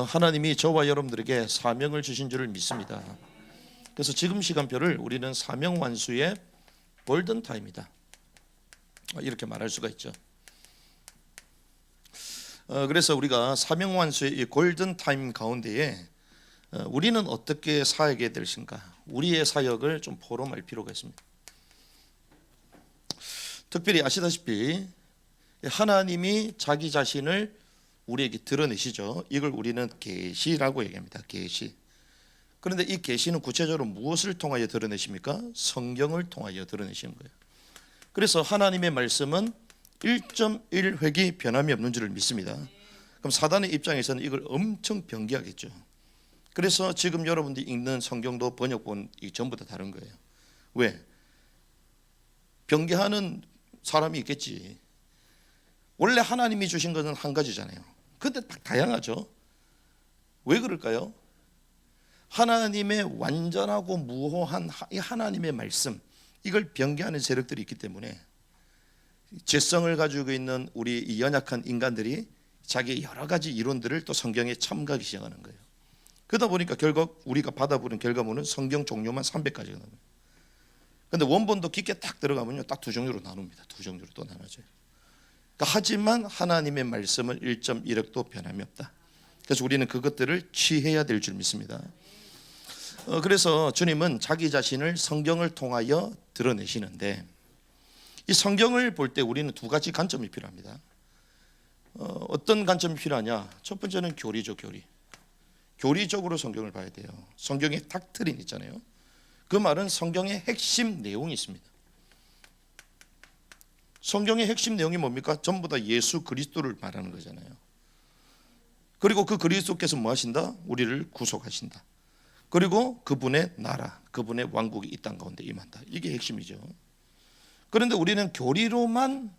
하나님이 저와 여러분들에게 사명을 주신 줄을 믿습니다. 그래서 지금 시간표를 우리는 사명 완수의 골든 타임이다, 이렇게 말할 수가 있죠. 그래서 우리가 사명 완수의 이 골든 타임 가운데에 우리는 어떻게 사역해야 될신가, 우리의 사역을 좀 포럼할 필요가 있습니다. 특별히 아시다시피 하나님이 자기 자신을 우리에게 드러내시죠. 이걸 우리는 계시라고 얘기합니다. 계시. 그런데 이 계시는 구체적으로 무엇을 통하여 드러내십니까? 성경을 통하여 드러내시는 거예요. 그래서 하나님의 말씀은 1.1획이 변함이 없는 줄을 믿습니다. 그럼 사단의 입장에서는 이걸 엄청 변개하겠죠. 그래서 지금 여러분들이 읽는 성경도 번역본이 전부 다 다른 거예요. 왜? 변개하는 사람이 있겠지. 원래 하나님이 주신 것은 한 가지잖아요. 근데 딱 다양하죠. 왜 그럴까요? 하나님의 완전하고 무호한 이 하나님의 말씀, 이걸 변개하는 세력들이 있기 때문에 죄성을 가지고 있는 우리 이 연약한 인간들이 자기의 여러 가지 이론들을 또 성경에 첨가하기 시작하는 거예요. 그러다 보니까 결국 우리가 받아보는 결과물은 성경 종류만 300가지가 나옵니다. 그런데 원본도 깊게 딱 들어가면요, 딱 두 종류로 나눕니다. 두 종류로 또 나눠져요. 그러니까 하지만 하나님의 말씀은 1.1획도 변함이 없다. 그래서 우리는 그것들을 취해야 될 줄 믿습니다. 그래서 주님은 자기 자신을 성경을 통하여 드러내시는데, 이 성경을 볼 때 우리는 두 가지 관점이 필요합니다. 어떤 관점이 필요하냐? 첫 번째는 교리죠. 교리적으로 성경을 봐야 돼요. 성경의 닥트린 있잖아요. 그 말은 성경의 핵심 내용이 있습니다. 성경의 핵심 내용이 뭡니까? 전부 다 예수 그리스도를 말하는 거잖아요. 그리고 그 그리스도께서 뭐 하신다? 우리를 구속하신다. 그리고 그분의 나라, 그분의 왕국이 이 땅 가운데 임한다. 이게 핵심이죠. 그런데 우리는 교리로만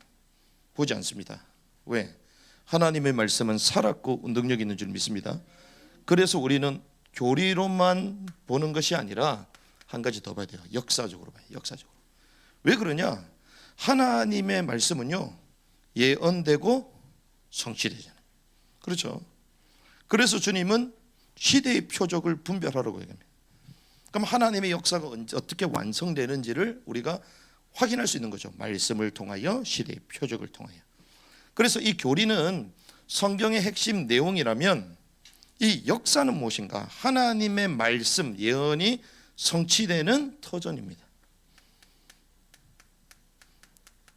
보지 않습니다. 왜? 하나님의 말씀은 살았고 능력이 있는 줄 믿습니다. 그래서 우리는 교리로만 보는 것이 아니라 한 가지 더 봐야 돼요. 역사적으로 봐요. 역사적으로. 왜 그러냐? 하나님의 말씀은요, 예언되고 성취되잖아요. 그렇죠? 그래서 주님은 시대의 표적을 분별하라고 얘기합니다. 그럼 하나님의 역사가 어떻게 완성되는지를 우리가 확인할 수 있는 거죠. 말씀을 통하여, 시대의 표적을 통하여. 그래서 이 교리는 성경의 핵심 내용이라면 이 역사는 무엇인가? 하나님의 말씀, 예언이 성취되는 터전입니다.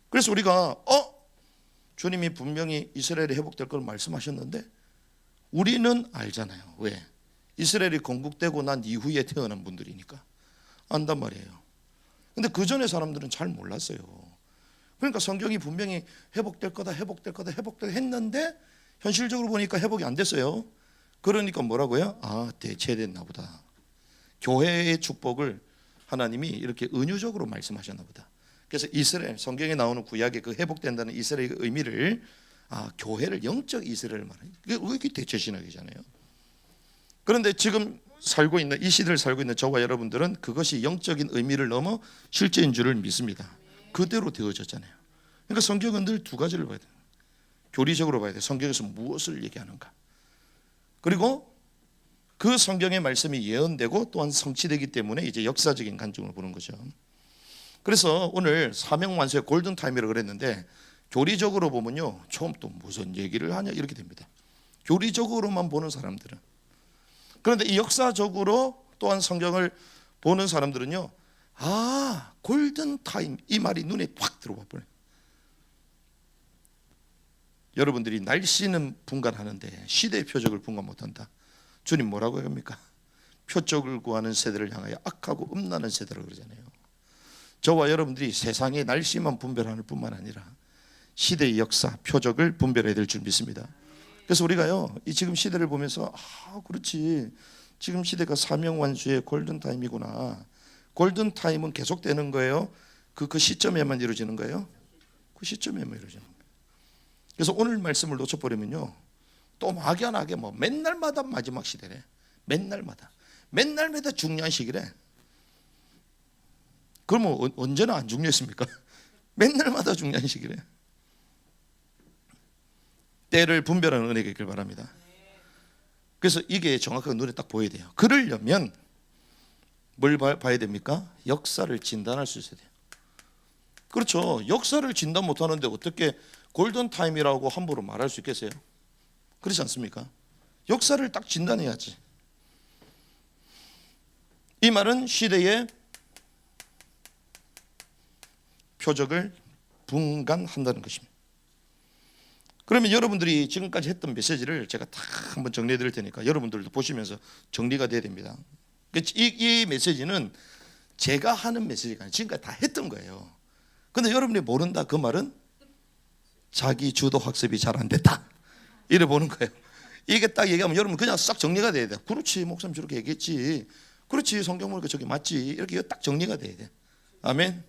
그래서 우리가 주님이 분명히 이스라엘이 회복될 걸 말씀하셨는데 우리는 알잖아요. 왜? 이스라엘이 건국되고 난 이후에 태어난 분들이니까 안단 말이에요. 근데 그 전에 사람들은 잘 몰랐어요. 그러니까 성경이 분명히 회복될 거다 했는데 현실적으로 보니까 회복이 안 됐어요. 그러니까 뭐라고요? 대체됐나 보다. 교회의 축복을 하나님이 이렇게 은유적으로 말씀하셨나 보다. 그래서 이스라엘, 성경에 나오는 구약의 그 회복된다는 이스라엘의 의미를 교회를, 영적 이스라엘을 말해요. 그게 대체 신학이잖아요. 그런데 지금 살고 있는 이 시대를 살고 있는 저와 여러분들은 그것이 영적인 의미를 넘어 실제인 줄을 믿습니다. 그대로 되어졌잖아요. 그러니까 성경은 늘 두 가지를 봐야 돼요. 교리적으로 봐야 돼요. 성경에서 무엇을 얘기하는가. 그리고 그 성경의 말씀이 예언되고 또한 성취되기 때문에 이제 역사적인 관점을 보는 거죠. 그래서 오늘 사명 완수의 골든 타임이라고 그랬는데, 교리적으로 보면요, 처음 또 무슨 얘기를 하냐 이렇게 됩니다. 교리적으로만 보는 사람들은. 그런데 이 역사적으로 또한 성경을 보는 사람들은요, 골든 타임, 이 말이 눈에 팍 들어와 버려요. 여러분들이 날씨는 분간하는데 시대의 표적을 분간 못한다. 주님 뭐라고 합니까? 표적을 구하는 세대를 향하여 악하고 음란한 세대라고 그러잖아요. 저와 여러분들이 세상의 날씨만 분별하는 뿐만 아니라 시대의 역사, 표적을 분별해야 될 줄 믿습니다. 그래서 우리가요, 이 지금 시대를 보면서 그렇지, 지금 시대가 사명 완수의 골든 타임이구나. 골든 타임은 계속되는 거예요? 그 시점에만 이루어지는 거예요? 그 시점에만 이루어지는 거예요. 그래서 오늘 말씀을 놓쳐버리면요, 또 막연하게 맨날마다 마지막 시대래. 맨날마다 중요한 시기래. 그러면 언제나 안 중요했습니까? 맨날마다 중요한 시기래. 때를 분별하는 은혜가 있길 바랍니다. 그래서 이게 정확하게 눈에 딱 보여야 돼요. 그러려면 뭘 봐야 됩니까? 역사를 진단할 수 있어야 돼요. 그렇죠. 역사를 진단 못하는데 어떻게 골든타임이라고 함부로 말할 수 있겠어요? 그렇지 않습니까? 역사를 딱 진단해야지. 이 말은 시대의 표적을 분간한다는 것입니다. 그러면 여러분들이 지금까지 했던 메시지를 제가 다 한번 정리해 드릴 테니까 여러분들도 보시면서 정리가 돼야 됩니다. 이 메시지는 제가 하는 메시지가 아니라 지금까지 다 했던 거예요. 근데 여러분이 모른다 그 말은 자기 주도 학습이 잘 안 됐다 이래 보는 거예요. 이게 딱 얘기하면 여러분 그냥 싹 정리가 돼야 돼. 그렇지, 목사님 저렇게 얘기했지. 그렇지, 성경 보니까 저게 맞지. 이렇게 딱 정리가 돼야 돼. 아멘.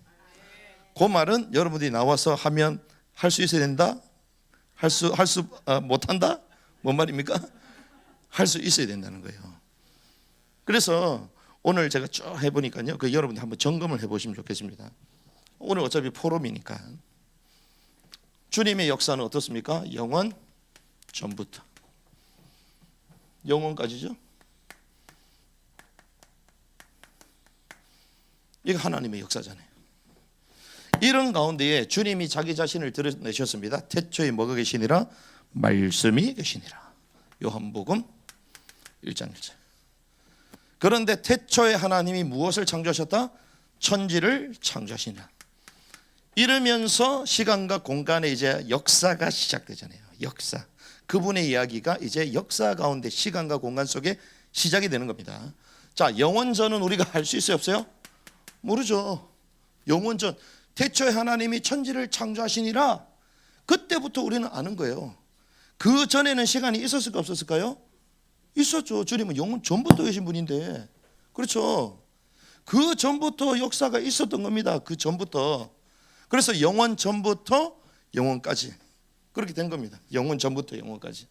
그 말은 여러분들이 나와서 하면 할 수 있어야 된다. 할 수 못한다. 뭔 말입니까? 할 수 있어야 된다는 거예요. 그래서 오늘 제가 쭉 해보니까요, 그 여러분들 한번 점검을 해보시면 좋겠습니다. 오늘 어차피 포럼이니까 주님의 역사는 어떻습니까? 영원 전부터 영원까지죠. 이거 하나님의 역사잖아요. 이런 가운데에 주님이 자기 자신을 드러내셨습니다. 태초에 뭐가 계시니라? 말씀이 계시니라. 요한복음 1장 1절. 그런데 태초에 하나님이 무엇을 창조하셨다? 천지를 창조하시니라. 이러면서 시간과 공간에 이제 역사가 시작되잖아요. 역사. 그분의 이야기가 이제 역사 가운데 시간과 공간 속에 시작이 되는 겁니다. 자, 영원전은 우리가 할 수 있어요, 없어요? 모르죠. 영원전. 태초에 하나님이 천지를 창조하시니라. 그때부터 우리는 아는 거예요. 그 전에는 시간이 있었을까 없었을까요? 있었죠. 주님은 영원 전부터 계신 분인데. 그렇죠. 그 전부터 역사가 있었던 겁니다. 그 전부터. 그래서 영원 전부터 영원까지 그렇게 된 겁니다. 영원 전부터 영원까지.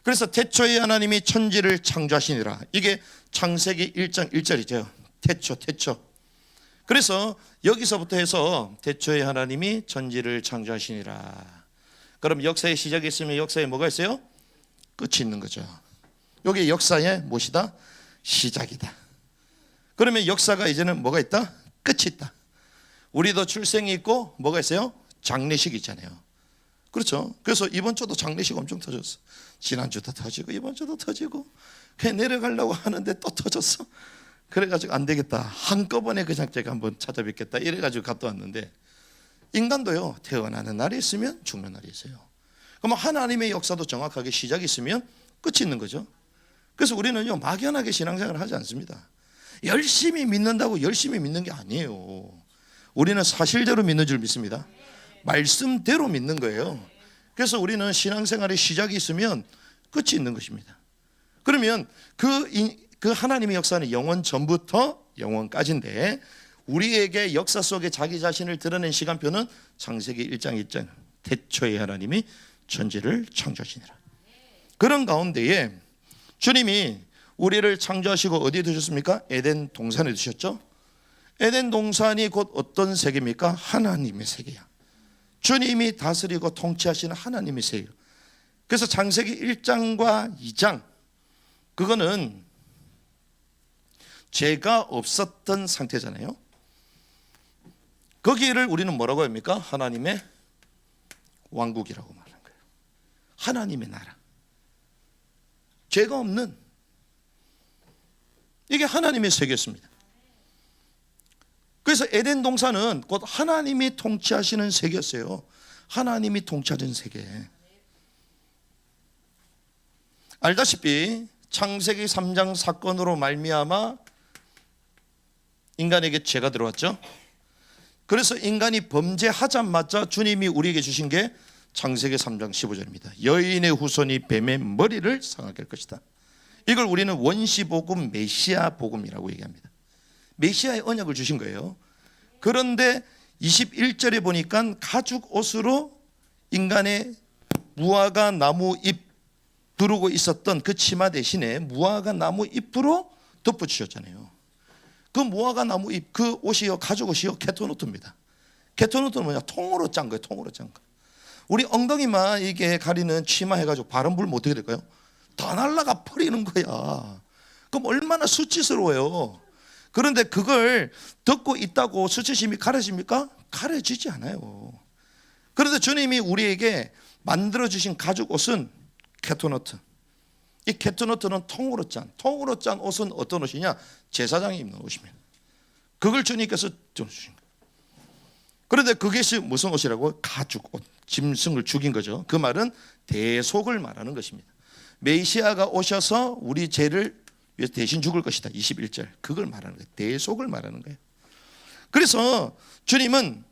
그래서 태초에 하나님이 천지를 창조하시니라. 이게 창세기 1장 1절이죠. 태초. 그래서 여기서부터 해서 태초에 하나님이 천지를 창조하시니라. 그럼 역사의 시작이 있으면 역사에 뭐가 있어요? 끝이 있는 거죠. 여기 역사의 무엇이다? 시작이다. 그러면 역사가 이제는 뭐가 있다? 끝이 있다. 우리도 출생이 있고 뭐가 있어요? 장례식이 있잖아요. 그렇죠. 그래서 이번 주도 장례식 엄청 터졌어. 지난주도 터지고 이번 주도 터지고 그냥 내려가려고 하는데 또 터졌어. 그래가지고 안 되겠다. 한꺼번에 그냥 제가 한번 찾아뵙겠다. 이래가지고 갔다 왔는데 인간도요. 태어나는 날이 있으면 죽는 날이 있어요. 그럼 하나님의 역사도 정확하게 시작이 있으면 끝이 있는 거죠. 그래서 우리는요. 막연하게 신앙생활을 하지 않습니다. 열심히 믿는다고 열심히 믿는 게 아니에요. 우리는 사실대로 믿는 줄 믿습니다. 말씀대로 믿는 거예요. 그래서 우리는 신앙생활의 시작이 있으면 끝이 있는 것입니다. 그러면 그 하나님의 역사는 영원 전부터 영원까지인데 우리에게 역사 속에 자기 자신을 드러낸 시간표는 창세기 1장 1장 태초에 하나님이 천지를 창조하시니라. 그런 가운데에 주님이 우리를 창조하시고 어디에 두셨습니까? 에덴 동산에 두셨죠. 에덴 동산이 곧 어떤 세계입니까? 하나님의 세계야. 주님이 다스리고 통치하시는 하나님의 세계. 그래서 창세기 1장과 2장 그거는 죄가 없었던 상태잖아요. 거기를 우리는 뭐라고 합니까? 하나님의 왕국이라고 말하는 거예요. 하나님의 나라. 죄가 없는 이게 하나님의 세계였습니다. 그래서 에덴 동산은 곧 하나님이 통치하시는 세계였어요. 하나님이 통치하는 세계. 알다시피 창세기 3장 사건으로 말미암아 인간에게 죄가 들어왔죠. 그래서 인간이 범죄하자마자 주님이 우리에게 주신 게 창세기 3장 15절입니다. 여인의 후손이 뱀의 머리를 상하게 할 것이다. 이걸 우리는 원시복음 메시아 복음이라고 얘기합니다. 메시아의 언약을 주신 거예요. 그런데 21절에 보니까 가죽 옷으로 인간의 무화과 나무 잎 두르고 있었던 그 치마 대신에 무화과 나무 잎으로 덮어주셨잖아요. 그 무화과 나무 잎, 그 옷이요, 가죽 옷이요, 케토노트입니다. 케토노트는 뭐냐? 통으로 짠 거예요. 통으로 짠 거. 우리 엉덩이만 이게 가리는 치마 해가지고 바람 불면 어떻게 될까요? 다 날아가 버리는 거야. 그럼 얼마나 수치스러워요. 그런데 그걸 듣고 있다고 수치심이 가려집니까? 가려지지 않아요. 그런데 주님이 우리에게 만들어주신 가죽 옷은 캐토너트. 이 캐토너트는 통으로 짠 옷은 어떤 옷이냐? 제사장이 입는 옷입니다. 그걸 주님께서 주신 거예요. 그런데 그것이 무슨 옷이라고? 가죽 옷. 짐승을 죽인 거죠. 그 말은 대속을 말하는 것입니다. 메시아가 오셔서 우리 죄를 위해서 대신 죽을 것이다. 21절. 그걸 말하는 거예요. 대속을 말하는 거예요. 그래서 주님은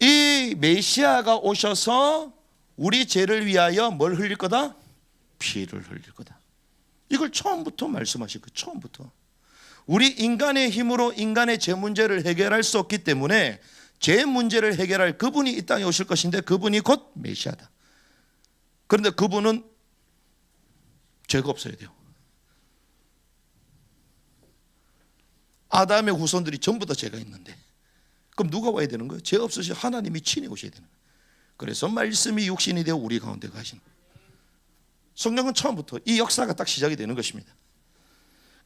이 메시아가 오셔서 우리 죄를 위하여 뭘 흘릴 거다? 피를 흘릴 거다. 이걸 처음부터 말씀하신 거예요. 처음부터. 우리 인간의 힘으로 인간의 죄 문제를 해결할 수 없기 때문에 죄 문제를 해결할 그분이 이 땅에 오실 것인데 그분이 곧 메시아다. 그런데 그분은 죄가 없어야 돼요. 아담의 후손들이 전부 다 죄가 있는데 그럼 누가 와야 되는 거예요? 죄 없으신 하나님이 친히 오셔야 되는 거예요. 그래서 말씀이 육신이 되어 우리 가운데 가신 성경은 처음부터 이 역사가 딱 시작이 되는 것입니다.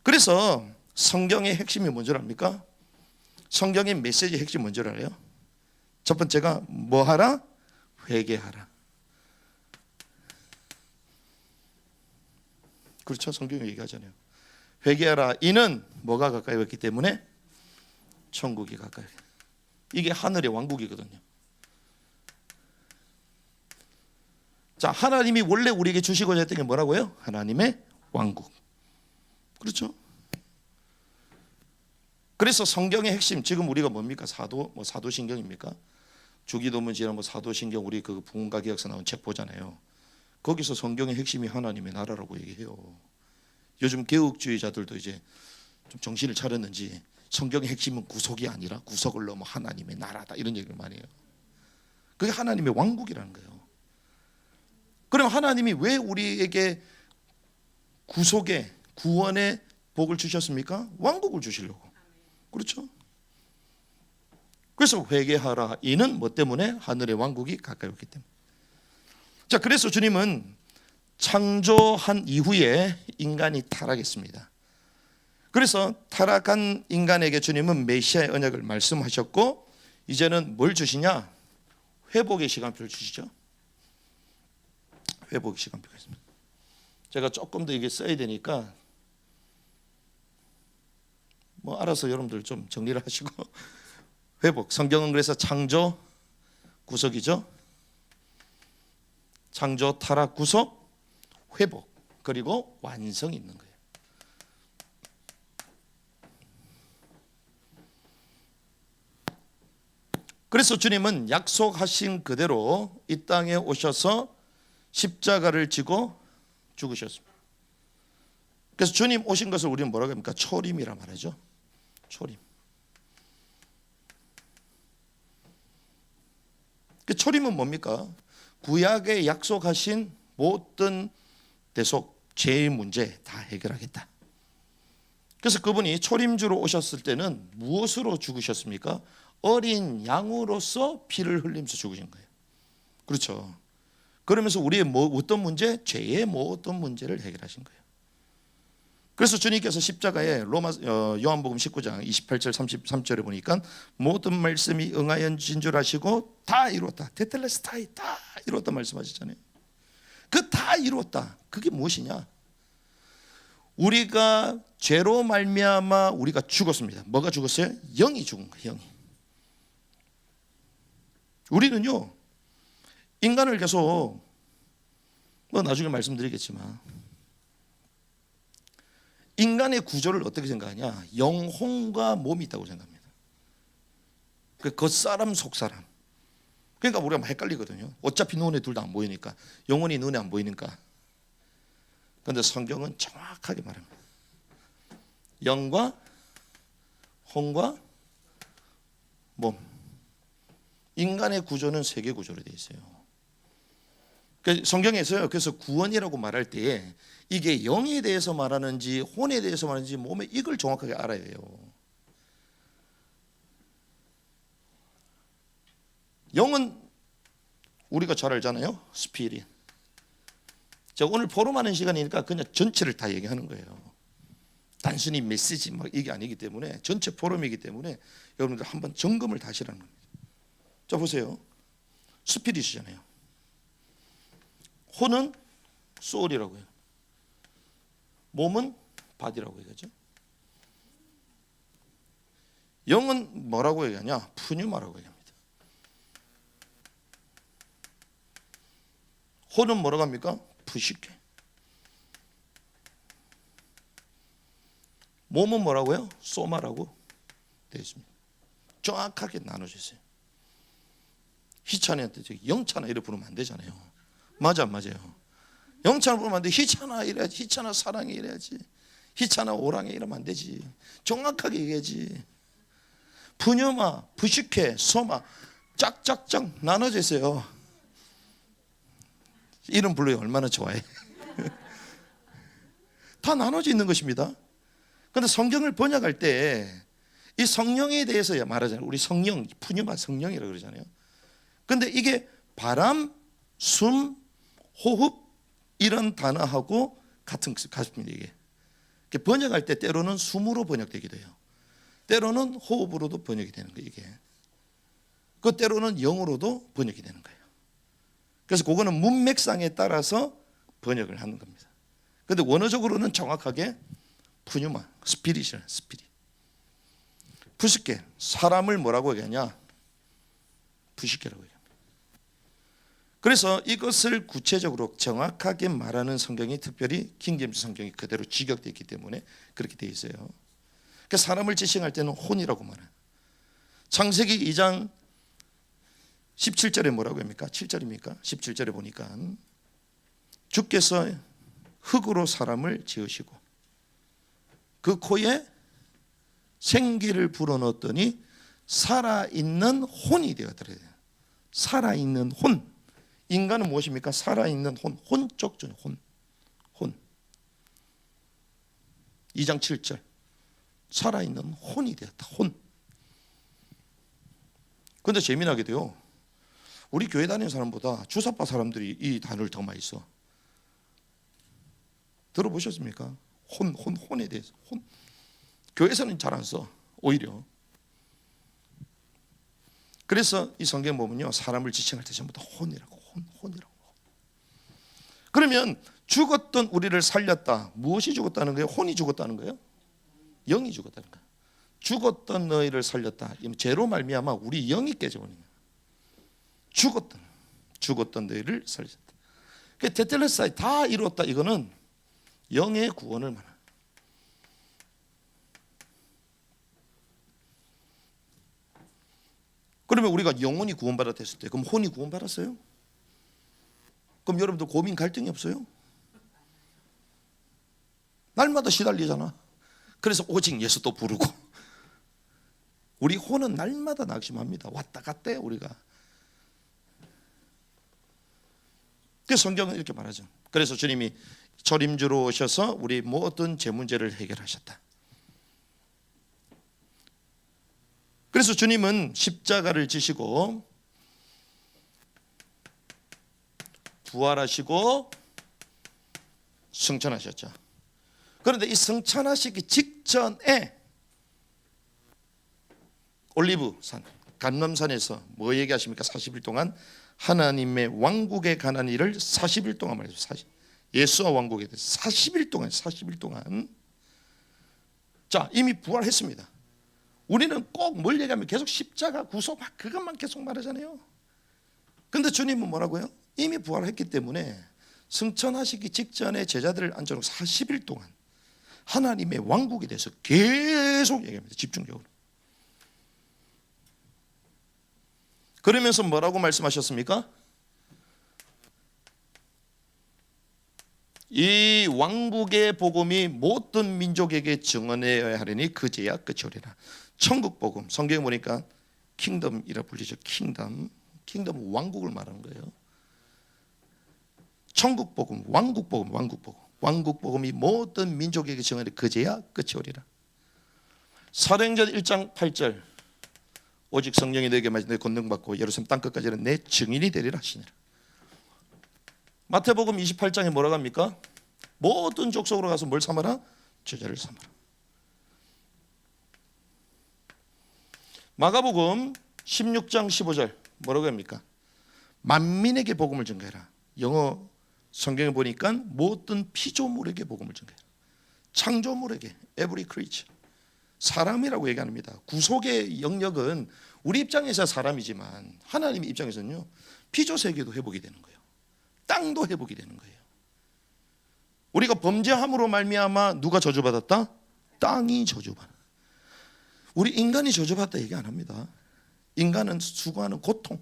그래서 성경의 핵심이 뭔지 압니까? 성경의 메시지의 핵심이 뭔지 알아요? 첫 번째가 뭐 하라? 회개하라. 그렇죠? 성경이 얘기하잖아요. 회개하라. 이는 뭐가 가까이 왔기 때문에 천국이 가까이. 이게 하늘의 왕국이거든요. 자, 하나님이 원래 우리에게 주시고자 했던 게 뭐라고요? 하나님의 왕국. 그렇죠? 그래서 성경의 핵심, 지금 우리가 뭡니까? 사도신경입니까? 주기도문 지난 사도신경, 우리 그 부흥과 기억서 나온 책 보잖아요. 거기서 성경의 핵심이 하나님의 나라라고 얘기해요. 요즘 개혁주의자들도 이제 좀 정신을 차렸는지 성경의 핵심은 구속이 아니라 구속을 넘어 하나님의 나라다 이런 얘기를 많이 해요. 그게 하나님의 왕국이라는 거예요. 그럼 하나님이 왜 우리에게 구속의 구원의 복을 주셨습니까? 왕국을 주시려고. 그렇죠? 그래서 회개하라. 이는 뭐 때문에? 하늘의 왕국이 가까이 왔기 때문에. 자, 그래서 주님은 창조한 이후에 인간이 타락했습니다. 그래서 타락한 인간에게 주님은 메시아의 언약을 말씀하셨고 이제는 뭘 주시냐? 회복의 시간표를 주시죠. 회복의 시간표가 있습니다. 제가 조금 더 이게 써야 되니까 뭐 알아서 여러분들 좀 정리를 하시고 회복. 성경은 그래서 창조, 구속이죠. 창조, 타락, 구속, 회복, 그리고 완성이 있는 거예요. 그래서 주님은 약속하신 그대로 이 땅에 오셔서 십자가를 지고 죽으셨습니다. 그래서 주님 오신 것을 우리는 뭐라고 합니까? 초림이라 말하죠. 초림. 그 초림은 뭡니까? 구약에 약속하신 모든 대속, 죄의 문제 다 해결하겠다. 그래서 그분이 초림주로 오셨을 때는 무엇으로 죽으셨습니까? 어린 양으로서 피를 흘리면서 죽으신 거예요. 그렇죠. 그러면서 우리의 어떤 문제? 죄의 모든 문제를 해결하신 거예요. 그래서 주님께서 십자가에 요한복음 19장 28절 33절에 보니까 모든 말씀이 응하여진 줄 아시고 다 이루었다. 테텔레스타이 다 이루었다 말씀하시잖아요. 그 다 이루었다. 그게 무엇이냐? 우리가 죄로 말미암아 우리가 죽었습니다. 뭐가 죽었어요? 영이 죽은 거예요. 영이. 우리는요 인간을 계속 나중에 말씀드리겠지만 인간의 구조를 어떻게 생각하냐? 영혼과 몸이 있다고 생각합니다. 그 겉사람 속사람. 그러니까 우리가 헷갈리거든요. 어차피 눈에 둘 다 안 보이니까. 영혼이 눈에 안 보이니까. 그런데 성경은 정확하게 말합니다. 영과 혼과 몸. 인간의 구조는 세계 구조로 되어 있어요. 성경에서요. 그래서 구원이라고 말할 때에 이게 영에 대해서 말하는지 혼에 대해서 말하는지 몸에 이걸 정확하게 알아야 해요. 영은 우리가 잘 알잖아요. 스피릿. 자, 오늘 포럼하는 시간이니까 그냥 전체를 다 얘기하는 거예요. 단순히 메시지 막 이게 아니기 때문에, 전체 포럼이기 때문에 여러분들 한번 점검을 다시 하는 겁니다. 자, 보세요. 스피릿이잖아요. 혼은 소울이라고 해요. 몸은 바디라고 얘기하죠. 영은 뭐라고 얘기하냐? 푸뉴마라고 얘기합니다. 혼은 뭐라고 합니까? 푸시케. 몸은 뭐라고요? 소마라고 되어 있습니다. 정확하게 나눠져 있어요. 희찬이한테 영찬아 이렇게 부르면 안 되잖아요. 맞아, 맞아요. 영찬아 부르면 안 돼. 희찬아 이래야지. 희찬아 사랑해 이래야지. 희찬아 오랑해 이러면 안 되지. 정확하게 얘기해야지. 푸녀마, 부식회, 소마 짝짝짝 나눠져 있어요. 이름 불러요. 얼마나 좋아해. 다 나눠져 있는 것입니다. 그런데 성경을 번역할 때 이 성령에 대해서 말하잖아요. 우리 성령, 푸뉴마 성령이라고 그러잖아요. 그런데 이게 바람, 숨, 호흡 이런 단어하고 같습니다. 이게 번역할 때 때로는 숨으로 번역되기도 해요. 때로는 호흡으로도 번역이 되는 거예요. 이게 그 때로는 영으로도 번역이 되는 거예요. 그래서 그거는 문맥상에 따라서 번역을 하는 겁니다. 그런데 원어적으로는 정확하게 푸뉴마, 스피릿이라는 스피릿. 부식계, 사람을 뭐라고 얘기하냐? 부식계라고 얘기합니다. 그래서 이것을 구체적으로 정확하게 말하는 성경이 특별히 킹제임스 성경이 그대로 직역되어 있기 때문에 그렇게 되어 있어요. 그러니까 사람을 지칭할 때는 혼이라고 말해요. 창세기 2장 17절에 뭐라고 합니까? 7절입니까? 17절에 보니까 주께서 흙으로 사람을 지으시고 그 코에 생기를 불어넣었더니 살아있는 혼이 되었더래요. 살아있는 혼. 인간은 무엇입니까? 살아있는 혼. 혼적존 혼. 2장 7절. 살아있는 혼이 되었다. 혼. 그런데 재미나게도요. 우리 교회 다니는 사람보다 주사파 사람들이 이 단어를 더 많이 써. 들어보셨습니까? 혼에 대해서. 혼. 교회에서는 잘 안 써. 오히려. 그래서 이 성경 보면요. 사람을 지칭할 때 전부 다 혼이라고. 혼이라고. 그러면 죽었던 우리를 살렸다. 무엇이 죽었다는 거예요? 혼이 죽었다는 거예요? 영이 죽었다는 거예요. 죽었던 너희를 살렸다. 죄로 말미암아 우리 영이 깨져버린 거예요. 죽었던 너희를 살렸다. 그 테텔레스타이 다 이루었다. 이거는 영의 구원을 말합니다. 그러면 우리가 영혼이 구원받았을 때 그럼 혼이 구원받았어요? 그럼 여러분들 고민 갈등이 없어요? 날마다 시달리잖아. 그래서 오직 예수 또 부르고 우리 혼은 날마다 낙심합니다. 왔다 갔다 우리가. 그래서 성경은 이렇게 말하죠. 그래서 주님이 절임주로 오셔서 우리 모든 죄 문제를 해결하셨다. 그래서 주님은 십자가를 지시고 부활하시고 승천하셨죠. 그런데 이 승천하시기 직전에 올리브산, 감람산에서 뭐 얘기하십니까? 40일 동안 하나님의 왕국에 관한 일을 40일 동안 말했어요. 예수와 왕국에 대해서 40일 동안 자, 이미 부활했습니다. 우리는 꼭 뭘 얘기하면 계속 십자가 구속 막 그것만 계속 말하잖아요. 그런데 주님은 뭐라고요? 이미 부활했기 때문에 승천하시기 직전에 제자들을 앉혀놓고 40일 동안 하나님의 왕국에 대해서 계속 얘기합니다. 집중적으로. 그러면서 뭐라고 말씀하셨습니까? 이 왕국의 복음이 모든 민족에게 증언해야 하려니 그제야 끝이 오리라. 천국 복음, 성경에 보니까 킹덤이라 불리죠. 킹덤은 왕국을 말하는 거예요. 천국 복음, 왕국 복음이 모든 민족에게 증언해 그제야 끝이 오리라. 사도행전 1장 8절. 오직 성령이 너에게 마시되 권능받고 예루살렘 땅끝까지는 내 증인이 되리라 하시니라. 마태복음 28장에 뭐라고 합니까? 모든 족속으로 가서 뭘 삼아라? 제자를 삼아라. 마가복음 16장 15절 뭐라고 합니까? 만민에게 복음을 전가해라. 영어 성경에 보니까 모든 피조물에게 복음을 전가해라. 창조물에게, every creature. 사람이라고 얘기합니다. 구속의 영역은 우리 입장에서 사람이지만 하나님 입장에서는요, 피조세계도 회복이 되는 거예요. 땅도 회복이 되는 거예요. 우리가 범죄함으로 말미암아 누가 저주받았다? 땅이 저주받았다. 우리 인간이 저주받았다 얘기 안 합니다. 인간은 수고하는 고통,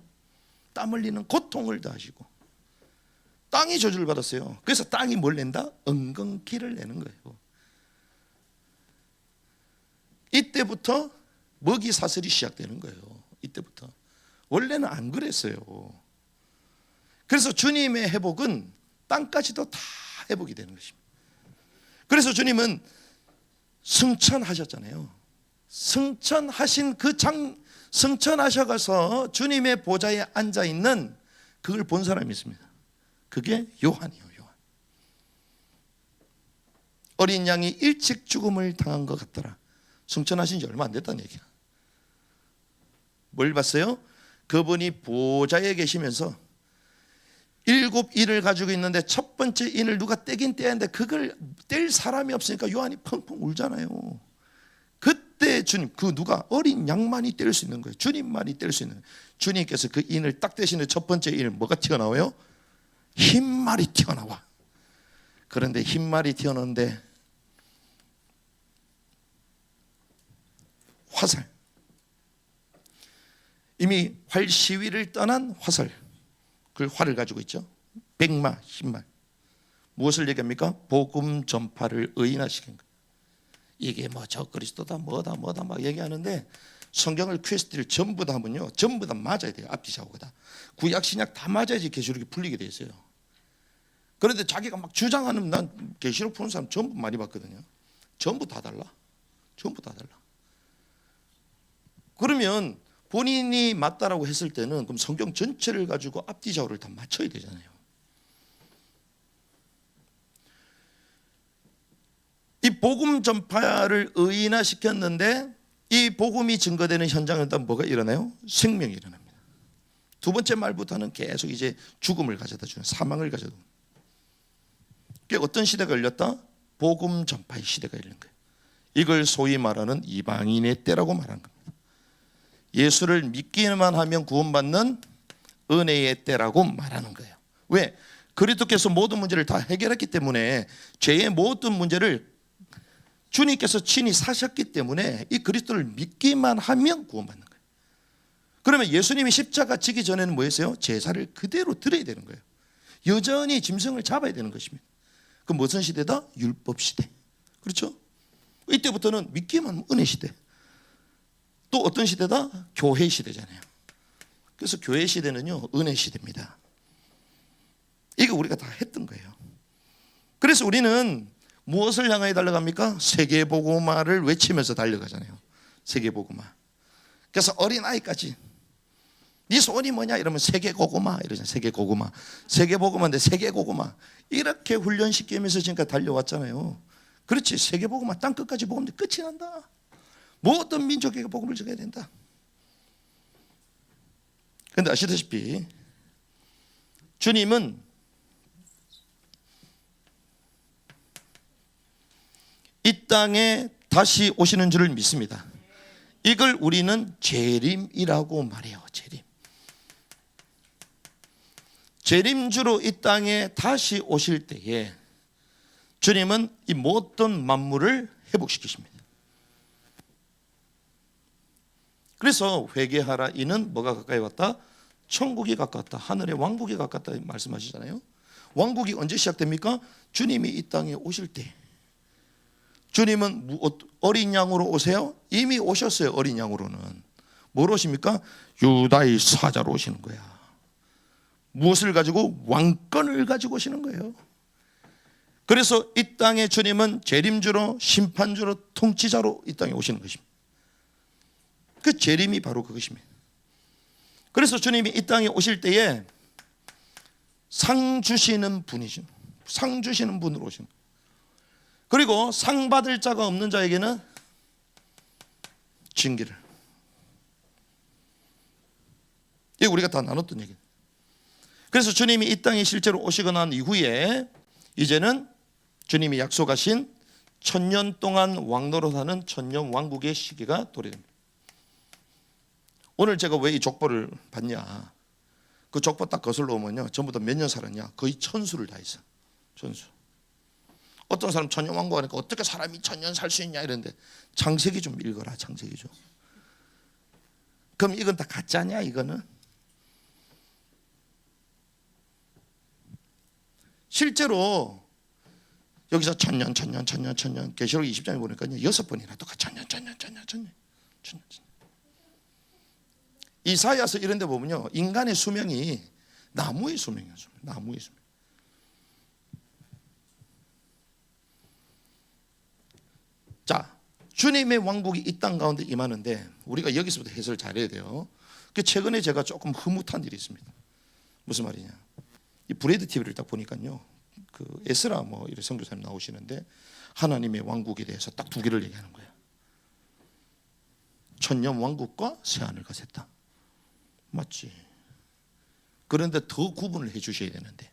땀 흘리는 고통을 다 하시고 땅이 저주를 받았어요. 그래서 땅이 뭘 낸다? 엉겅퀴를 내는 거예요. 이때부터 먹이 사슬이 시작되는 거예요. 이때부터. 원래는 안 그랬어요. 그래서 주님의 회복은 땅까지도 다 회복이 되는 것입니다. 그래서 주님은 승천하셨잖아요. 승천하셔가서 주님의 보좌에 앉아 있는 그걸 본 사람이 있습니다. 그게 요한이에요. 요한. 어린 양이 일찍 죽음을 당한 것 같더라. 승천하신 지 얼마 안 됐다는 얘기야. 뭘 봤어요? 그분이 보좌에 계시면서 7인을 가지고 있는데 첫 번째 인을 누가 떼긴 떼는데 그걸 뗄 사람이 없으니까 요한이 펑펑 울잖아요. 그때 주님, 그 누가 어린 양만이 뗄 수 있는 거예요. 주님만이 뗄 수 있는 거예요. 주님께서 그 인을 딱 떼시는 첫 번째 인을 뭐가 튀어나와요? 흰말이 튀어나와. 그런데 흰말이 튀어나오는데 화살, 이미 활 시위를 떠난 화살, 그 활을 가지고 있죠. 백마, 흰말. 무엇을 얘기합니까? 복음 전파를 의인화시킨 거예요. 이게 뭐 저 그리스도다 뭐다 막 얘기하는데 성경을 퀘스트를 전부 다 하면요, 전부 다 맞아야 돼요. 앞뒤 좌우가. 구약 신약 다 맞아야지 계시록이 풀리게 돼 있어요. 그런데 자기가 막 주장하는, 난 계시록 푸는 사람 전부 많이 봤거든요. 전부 다 달라. 전부 다 달라. 그러면 본인이 맞다라고 했을 때는 그럼 성경 전체를 가지고 앞뒤 좌우를 다 맞춰야 되잖아요. 이 복음 전파를 의인화시켰는데 이 복음이 증거되는 현장은 또 뭐가 일어나요? 생명이 일어납니다. 두 번째 말부터는 계속 이제 죽음을 가져다 주는, 사망을 가져다 주는. 그게 어떤 시대가 열렸다? 복음 전파의 시대가 열린 거예요. 이걸 소위 말하는 이방인의 때라고 말한 겁니다. 예수를 믿기만 하면 구원받는 은혜의 때라고 말하는 거예요. 왜? 그리스도께서 모든 문제를 다 해결했기 때문에, 죄의 모든 문제를 주님께서 친히 사셨기 때문에 이 그리스도를 믿기만 하면 구원받는 거예요. 그러면 예수님이 십자가 지기 전에는 뭐였어요? 제사를 그대로 드려야 되는 거예요. 여전히 짐승을 잡아야 되는 것입니다. 그 무슨 시대다? 율법 시대. 그렇죠? 이때부터는 믿기만 하면 은혜 시대. 또 어떤 시대다? 교회 시대잖아요. 그래서 교회 시대는요, 은혜 시대입니다. 이거 우리가 다 했던 거예요. 그래서 우리는 무엇을 향하여 달려갑니까? 세계복음화를 외치면서 달려가잖아요. 세계복음화. 그래서 어린아이까지 네 소원이 뭐냐 이러면 세계고구마 이러잖아요. 세계고구마. 세계복음화인데 세계고구마. 이렇게 훈련시키면서 지금까지 달려왔잖아요. 그렇지. 세계복음화 땅끝까지 복음인데 끝이 난다. 모든 민족에게 복음을 전해야 된다. 그런데 아시다시피 주님은 이 땅에 다시 오시는 줄을 믿습니다. 이걸 우리는 재림이라고 말해요. 재림. 재림주로 이 땅에 다시 오실 때에 주님은 이 모든 만물을 회복시키십니다. 그래서 회개하라, 이는 뭐가 가까이 왔다? 천국이 가깝다. 하늘의 왕국이 가깝다 말씀하시잖아요. 왕국이 언제 시작됩니까? 주님이 이 땅에 오실 때. 주님은 어린 양으로 오세요? 이미 오셨어요. 어린 양으로는. 뭘 오십니까? 유다의 사자로 오시는 거야. 무엇을 가지고? 왕권을 가지고 오시는 거예요. 그래서 이 땅에 주님은 재림주로, 심판주로, 통치자로 이 땅에 오시는 것입니다. 그 재림이 바로 그것입니다. 그래서 주님이 이 땅에 오실 때에 상 주시는 분이죠. 상 주시는 분으로 오신. 그리고 상 받을 자가 없는 자에게는 징계를. 이거 우리가 다 나눴던 얘기예요. 그래서 주님이 이 땅에 실제로 오시고 난 이후에 이제는 주님이 약속하신 1000년 동안 왕노릇하는 천년 왕국의 시기가 도래됩니다. 오늘 제가 왜 이 족보를 봤냐, 그 족보 딱 거슬러 오면요, 전부 다 몇 년 살았냐, 거의 천수를 다 했어. 천수. 어떤 사람 천년 왕국 하니까 어떻게 사람이 1000년 살 수 있냐 이러는데, 창세기 좀 읽어라. 창세기 좀. 그럼 이건 다 가짜냐? 이거는 실제로 여기서 천년 계시록 20장에 보니까요 6번이나 똑같이 천년. 이사야서 이런 데 보면요, 인간의 수명이 나무의 수명이에요. 나무의 수명. 자, 주님의 왕국이 이 땅 가운데 임하는데 우리가 여기서부터 해설을 잘해야 돼요. 최근에 제가 조금 흐뭇한 일이 있습니다. 무슨 말이냐, 이 브레이드 TV를 딱 보니까요, 그 에스라 뭐 이런 선교사님 나오시는데 하나님의 왕국에 대해서 딱 두 개를 얘기하는 거예요. 천년 왕국과 새하늘과 새 땅. 맞지? 그런데 더 구분을 해 주셔야 되는데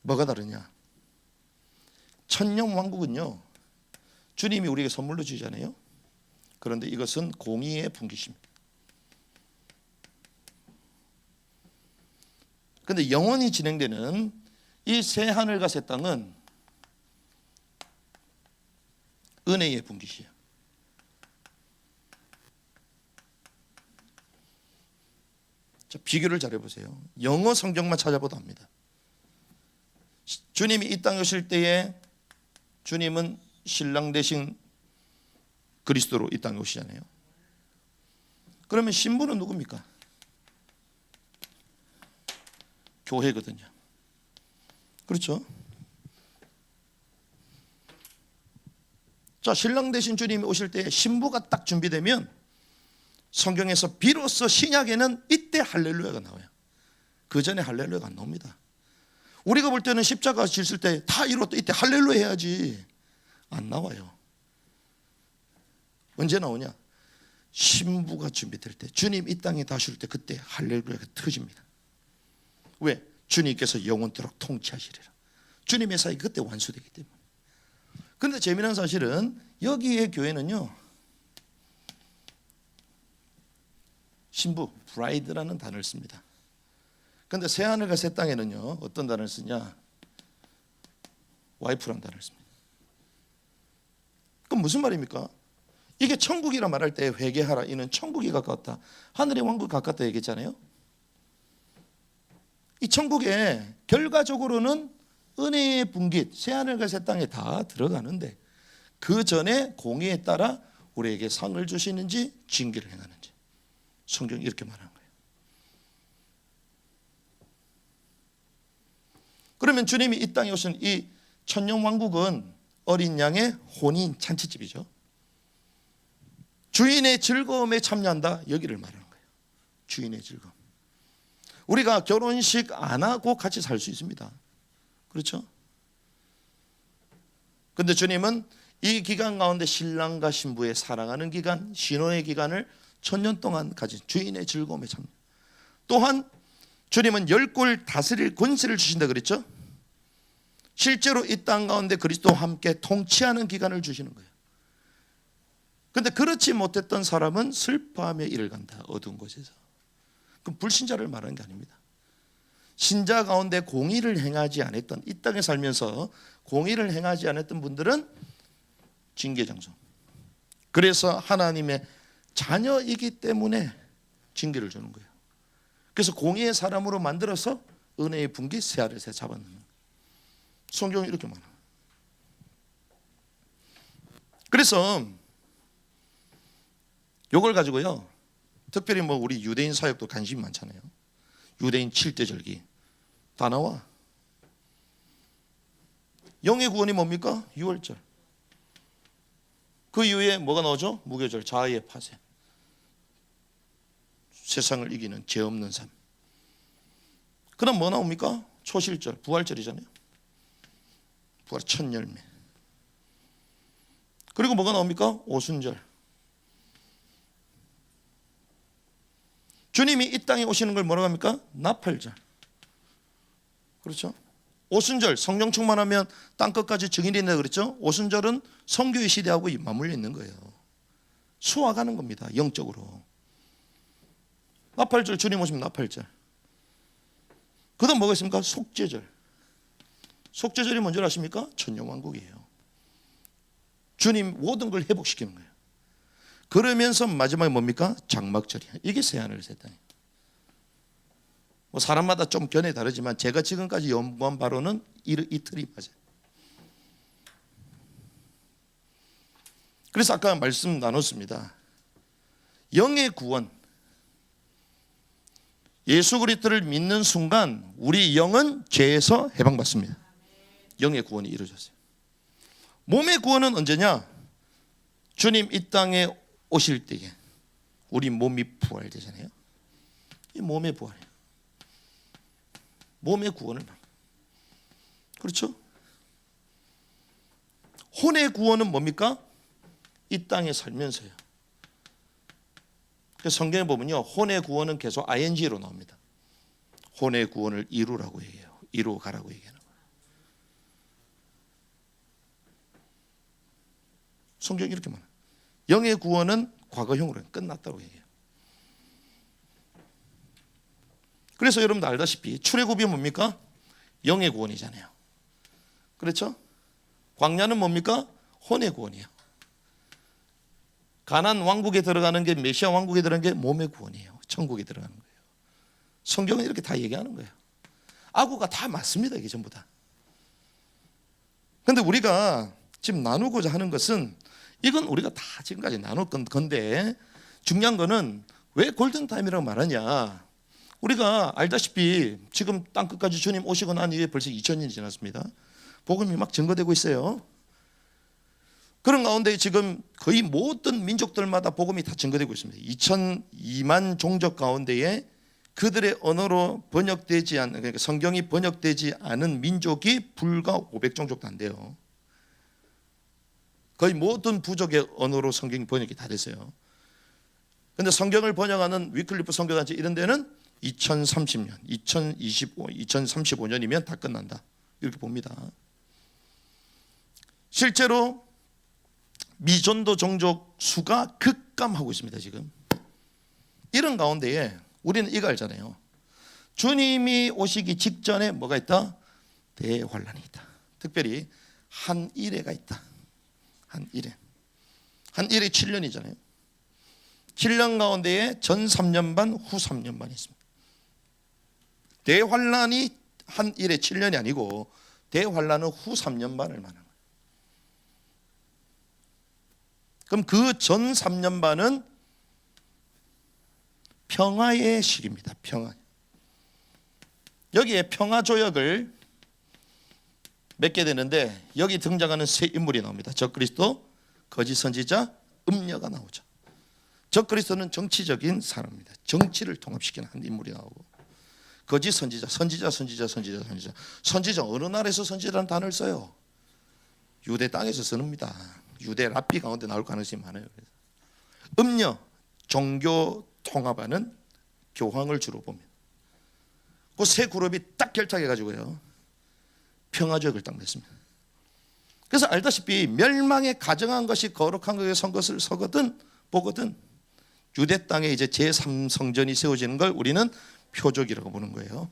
뭐가 다르냐? 천년 왕국은요, 주님이 우리에게 선물로 주잖아요. 그런데 이것은 공의의 분기십니다. 그런데 영원히 진행되는 이 새 하늘과 새 땅은 은혜의 분기시예요. 자, 비교를 잘 해보세요. 영어 성경만 찾아봐도 압니다. 주님이 이 땅에 오실 때에 주님은 신랑 대신 그리스도로 이 땅에 오시잖아요. 그러면 신부는 누굽니까? 교회거든요. 그렇죠? 자, 신랑 대신 주님이 오실 때 신부가 딱 준비되면 성경에서 비로소 신약에는 이때 할렐루야가 나와요. 그 전에 할렐루야가 안 나옵니다. 우리가 볼 때는 십자가 지을 때 다 이뤘다, 이때 할렐루야 해야지. 안 나와요. 언제 나오냐? 신부가 준비될 때, 주님 이 땅에 다시 올 때, 그때 할렐루야가 터집니다. 왜? 주님께서 영원토록 통치하시리라. 주님의 사역이 그때 완수되기 때문에. 그런데 재미난 사실은 여기의 교회는요, 신부, 브라이드라는 단어를 씁니다. 그런데 새하늘과 새 땅에는요, 어떤 단어를 쓰냐? 와이프라는 단어를 씁니다. 그럼 무슨 말입니까? 이게 천국이라 말할 때 회개하라, 이는 천국이 가까웠다, 하늘의 왕국이 가깝다 얘기했잖아요. 이 천국에 결과적으로는 은혜의 분깃, 새하늘과 새 땅에 다 들어가는데 그 전에 공의에 따라 우리에게 상을 주시는지 징계를 행하는지 성경이 이렇게 말하는 거예요. 그러면 주님이 이 땅에 오신 이 천년 왕국은 어린 양의 혼인 잔치집이죠. 주인의 즐거움에 참여한다, 여기를 말하는 거예요. 주인의 즐거움. 우리가 결혼식 안 하고 같이 살 수 있습니다. 그렇죠? 그런데 주님은 이 기간 가운데 신랑과 신부의 사랑하는 기간, 신혼의 기간을 1000년 동안 가진 주인의 즐거움에 참여. 또한 주님은 열골 다스릴 권세를 주신다 그랬죠? 실제로 이 땅 가운데 그리스도와 함께 통치하는 기간을 주시는 거예요. 그런데 그렇지 못했던 사람은 슬퍼하며 이를 간다, 어두운 곳에서. 그럼 불신자를 말하는 게 아닙니다. 신자 가운데 공의를 행하지 않았던, 이 땅에 살면서 공의를 행하지 않았던 분들은 징계장소. 그래서 하나님의 자녀이기 때문에 징계를 주는 거예요. 그래서 공의의 사람으로 만들어서 은혜의 분기 새하늘 새 잡아넣는. 성경이 이렇게 말해요. 그래서 이걸 가지고요, 특별히 뭐 우리 유대인 사역도 관심이 많잖아요. 유대인 7대 절기 다 나와. 영의 구원이 뭡니까? 6월절. 그 이후에 뭐가 나오죠? 무교절, 자아의 파쇄, 세상을 이기는 죄 없는 삶. 그다음 뭐 나옵니까? 초실절, 부활절이잖아요. 부활 첫 열매. 그리고 뭐가 나옵니까? 오순절. 주님이 이 땅에 오시는 걸 뭐라고 합니까? 나팔절. 그렇죠? 오순절, 성령 충만하면 땅끝까지 증인이 된다 그랬죠? 오순절은 성교의 시대하고 맞물려 있는 거예요. 수화가는 겁니다. 영적으로. 나팔절, 주님 오시면 나팔절. 그 다음 뭐가 있습니까? 속죄절. 속죄절이 뭔지 아십니까? 천년왕국이에요. 주님 모든 걸 회복시키는 거예요. 그러면서 마지막에 뭡니까? 장막절이야. 이게 새하늘 새 땅이에요. 뭐 사람마다 좀 견해 다르지만 제가 지금까지 연구한 바로는 이틀이 맞아요. 그래서 아까 말씀 나눴습니다. 영의 구원. 예수 그리스도를 믿는 순간 우리 영은 죄에서 해방받습니다. 영의 구원이 이루어졌어요. 몸의 구원은 언제냐? 주님 이 땅에 오실 때에 우리 몸이 부활되잖아요. 이 몸의 부활이에요. 몸의 구원을 말합니다. 그렇죠? 혼의 구원은 뭡니까? 이 땅에 살면서요. 성경에 보면요, 혼의 구원은 계속 ing로 나옵니다. 혼의 구원을 이루라고 얘기해요. 이루어 가라고 얘기하는 거예요. 성경이 이렇게 말해요. 영의 구원은 과거형으로 끝났다고 얘기해요. 그래서 여러분들 알다시피 출애굽이 뭡니까? 영의 구원이잖아요. 그렇죠? 광야는 뭡니까? 혼의 구원이에요. 가나안 왕국에 들어가는 게, 메시아 왕국에 들어가는 게 몸의 구원이에요. 천국에 들어가는 거예요. 성경은 이렇게 다 얘기하는 거예요. 아구가 다 맞습니다. 이게 전부 다. 그런데 우리가 지금 나누고자 하는 것은, 이건 우리가 다 지금까지 나눴던 건데, 중요한 거는 왜 골든타임이라고 말하냐. 우리가 알다시피 지금 땅끝까지 주님 오시고 난 이후에 벌써 2000년이 지났습니다. 복음이 막 증거되고 있어요. 그런 가운데 지금 거의 모든 민족들마다 복음이 다 증거되고 있습니다. 2002만 종족 가운데에 그들의 언어로 번역되지 않는, 그러니까 성경이 번역되지 않은 민족이 불과 500종족도 안 돼요. 거의 모든 부족의 언어로 성경이 번역이 다 됐어요. 그런데 성경을 번역하는 위클리프 선교단체 이런 데는 2030년, 2025, 2035년이면 다 끝난다. 이렇게 봅니다. 실제로 미전도 종족 수가 급감하고 있습니다. 지금 이런 가운데에 우리는 이거 알잖아요. 주님이 오시기 직전에 뭐가 있다? 대환란이 있다. 특별히 한 일회가 있다. 한 일회. 한 일회 7년이잖아요. 7년 가운데에 전 3년 반, 후 3년 반이 있습니다. 대환란이 한 일회 7년이 아니고 대환란은 후 3년 반을 말하는 거예요. 그럼 그 전 3년 반은 평화의 시기입니다. 평화. 여기에 평화조약을 맺게 되는데 여기 등장하는 세 인물이 나옵니다. 적그리스도, 거짓 선지자, 음녀가 나오죠. 적그리스도는 정치적인 사람입니다. 정치를 통합시키는 한 인물이 나오고, 거짓 선지자, 선지자 어느 나라에서 선지자라는 단어를 써요? 유대 땅에서 쓰는입니다. 유대 랍비 가운데 나올 가능성이 많아요. 음녀, 종교 통합하는 교황을 주로 봅니다. 그 세 그룹이 딱 결탁해가지고요, 평화조약을 딱 맺습니다. 그래서 알다시피 멸망에 가정한 것이 거룩한 것에 선 것을 서거든 보거든 유대 땅에 이제 제3성전이 세워지는 걸 우리는 표적이라고 보는 거예요.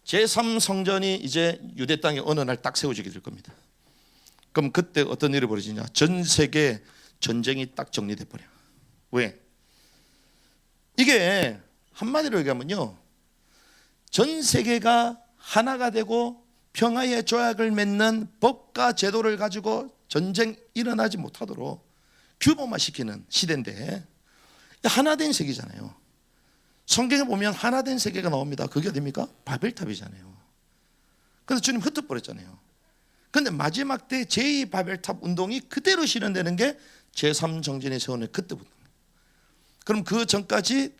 제3성전이 이제 유대 땅에 어느 날 딱 세워지게 될 겁니다. 그럼 그때 어떤 일이 벌어지냐? 전 세계 전쟁이 딱 정리돼 버려. 왜? 이게 한마디로 얘기하면요, 전 세계가 하나가 되고 평화의 조약을 맺는 법과 제도를 가지고 전쟁 일어나지 못하도록 규모화시키는 시대인데, 하나된 세계잖아요. 성경에 보면 하나된 세계가 나옵니다. 그게 어디입니까? 바벨탑이잖아요. 그래서 주님 흩어버렸잖아요. 그런데 마지막 때 제2바벨탑 운동이 그대로 실현되는 게 제3정전의 세원의 그때부터. 그럼 그 전까지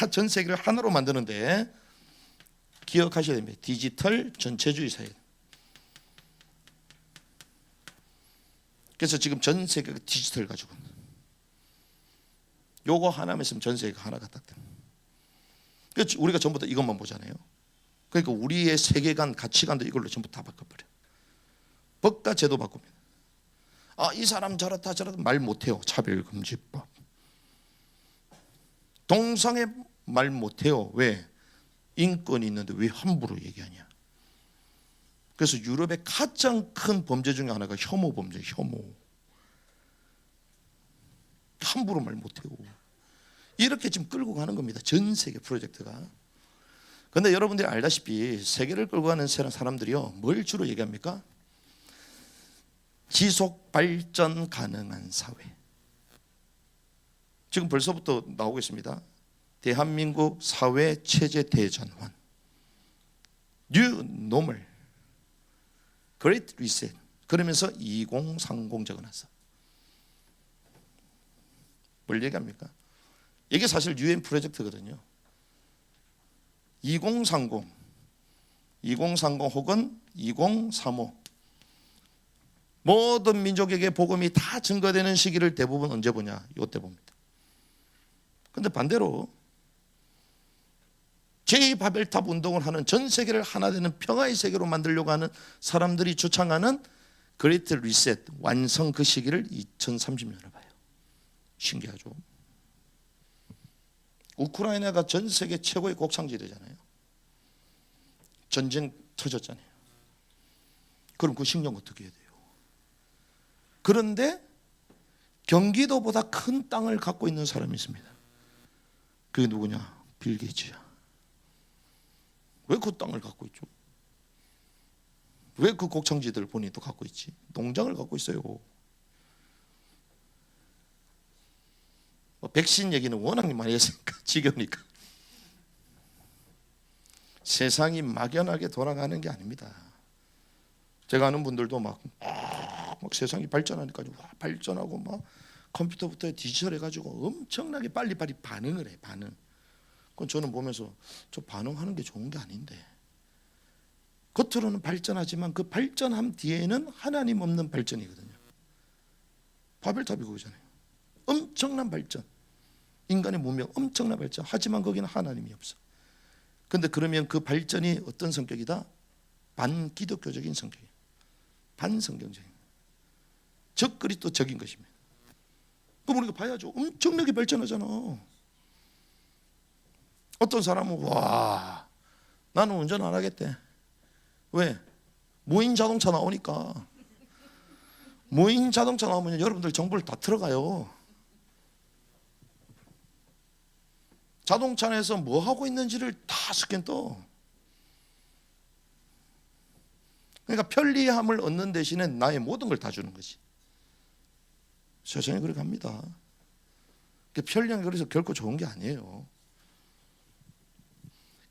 전 세계를 하나로 만드는데 기억하셔야 됩니다. 디지털 전체주의 사회. 그래서 지금 전 세계가 디지털 가지고 요거 하나만 있으면 전 세계가 하나가 딱 됩니다. 그래서 우리가 전부 다 이것만 보잖아요. 그러니까 우리의 세계관, 가치관도 이걸로 전부 다 바꿔버려. 법과 제도 바꿉니다. 이 사람 저렇다 저렇다 말 못해요. 차별금지법. 동성애 말 못해요. 왜? 인권이 있는데 왜 함부로 얘기하냐. 그래서 유럽의 가장 큰 범죄 중에 하나가 혐오 범죄, 혐오. 함부로 말 못해요. 이렇게 지금 끌고 가는 겁니다. 전 세계 프로젝트가. 그런데 여러분들이 알다시피 세계를 끌고 가는 사람들이요, 뭘 주로 얘기합니까? 지속 발전 가능한 사회. 지금 벌써부터 나오고 있습니다. 대한민국 사회 체제 대전환, 뉴 노멀, 그레이트 리셋. 그러면서 2030 적어놨어. 뭘 얘기합니까? 이게 사실 UN 프로젝트거든요. 2030 혹은 2035 모든 민족에게 복음이 다 증거되는 시기를 대부분 언제 보냐? 이때 봅니다. 그런데 반대로 제2바벨탑 운동을 하는, 전 세계를 하나 되는 평화의 세계로 만들려고 하는 사람들이 주창하는 그레이트 리셋, 완성 그 시기를 2030년으로 봐요. 신기하죠? 우크라이나가 전 세계 최고의 곡창지대잖아요. 전쟁 터졌잖아요. 그럼 그 식량 어떻게 해야 돼요? 그런데 경기도보다 큰 땅을 갖고 있는 사람이 있습니다. 그게 누구냐? 빌 게이츠야. 왜 그 땅을 갖고 있죠? 왜 그 곡창지대를 본인이 또 갖고 있지? 농장을 갖고 있어요. 백신 얘기는 워낙 많이 했으니까 지겨우니까. 세상이 막연하게 돌아가는 게 아닙니다. 제가 아는 분들도 막 세상이 발전하니까 발전하고 막 컴퓨터부터 디지털해가지고 엄청나게 빨리빨리 반응을 해. 반응. 그건 저는 보면서 저 반응하는 게 좋은 게 아닌데, 겉으로는 발전하지만 그 발전함 뒤에는 하나님 없는 발전이거든요. 바벨탑이 그거잖아요. 엄청난 발전, 인간의 문명 엄청난 발전. 하지만 거기는 하나님이 없어. 그런데 그러면 그 발전이 어떤 성격이다? 반기독교적인 성격이에요. 반성경적인, 적그리스도적인 것입니다. 그럼 우리가 봐야죠. 엄청나게 발전하잖아. 어떤 사람은 와, 나는 운전 안 하겠대. 왜? 무인 자동차 나오니까. 무인 자동차 나오면 여러분들 정보를 다 들어가요. 자동차 안에서 뭐 하고 있는지를 다 스캔 떠. 그러니까 편리함을 얻는 대신에 나의 모든 걸 다 주는 거지. 세상에 그렇게 합니다. 편리한 게 그래서 결코 좋은 게 아니에요.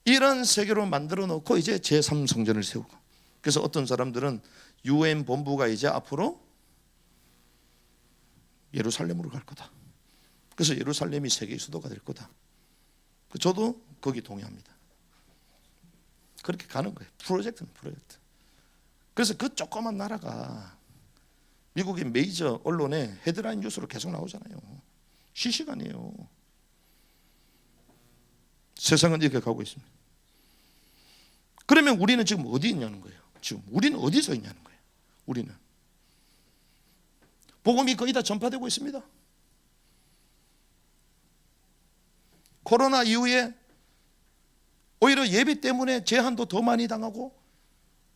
이런 세계로 만들어 놓고 이제 제3성전을 세우고, 그래서 어떤 사람들은 UN 본부가 이제 앞으로 예루살렘으로 갈 거다. 그래서 예루살렘이 세계의 수도가 될 거다. 저도 거기 동의합니다. 그렇게 가는 거예요. 프로젝트는 프로젝트. 그래서 그 조그만 나라가 미국의 메이저 언론에 헤드라인 뉴스로 계속 나오잖아요. 실시간이에요. 세상은 이렇게 가고 있습니다. 그러면 우리는 지금 어디 있냐는 거예요. 지금 우리는 어디서 있냐는 거예요. 우리는 복음이 거의 다 전파되고 있습니다. 코로나 이후에 오히려 예배 때문에 제한도 더 많이 당하고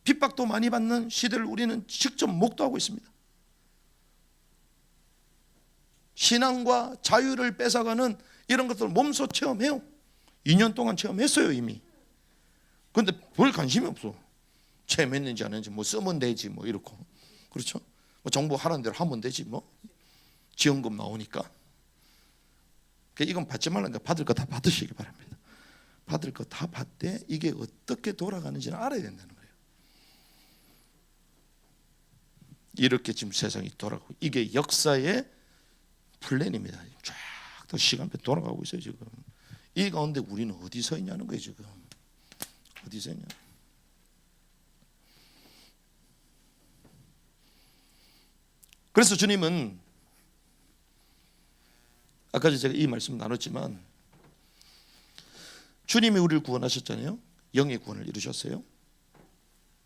핍박도 많이 받는 시대를 우리는 직접 목도하고 있습니다. 신앙과 자유를 뺏어가는 이런 것들을 몸소 체험해요. 2년 동안 체험했어요 이미. 그런데 별 관심이 없어. 체험했는지 안 했는지, 뭐 쓰면 되지 뭐 이렇고, 그렇죠? 뭐 정부 하라는 대로 하면 되지 뭐, 지원금 나오니까. 이건 받지 말라니까 받을 거 다 받으시기 바랍니다. 받을 거 다 받되 이게 어떻게 돌아가는지는 알아야 된다는 거예요. 이렇게 지금 세상이 돌아가고, 이게 역사의 플랜입니다. 쫙 또 시간표 돌아가고 있어요 지금. 이 가운데 우리는 어디 서 있냐는 거예요 지금. 어디 서 있냐. 그래서 주님은 아까 제가 이 말씀 나눴지만 주님이 우리를 구원하셨잖아요. 영의 구원을 이루셨어요.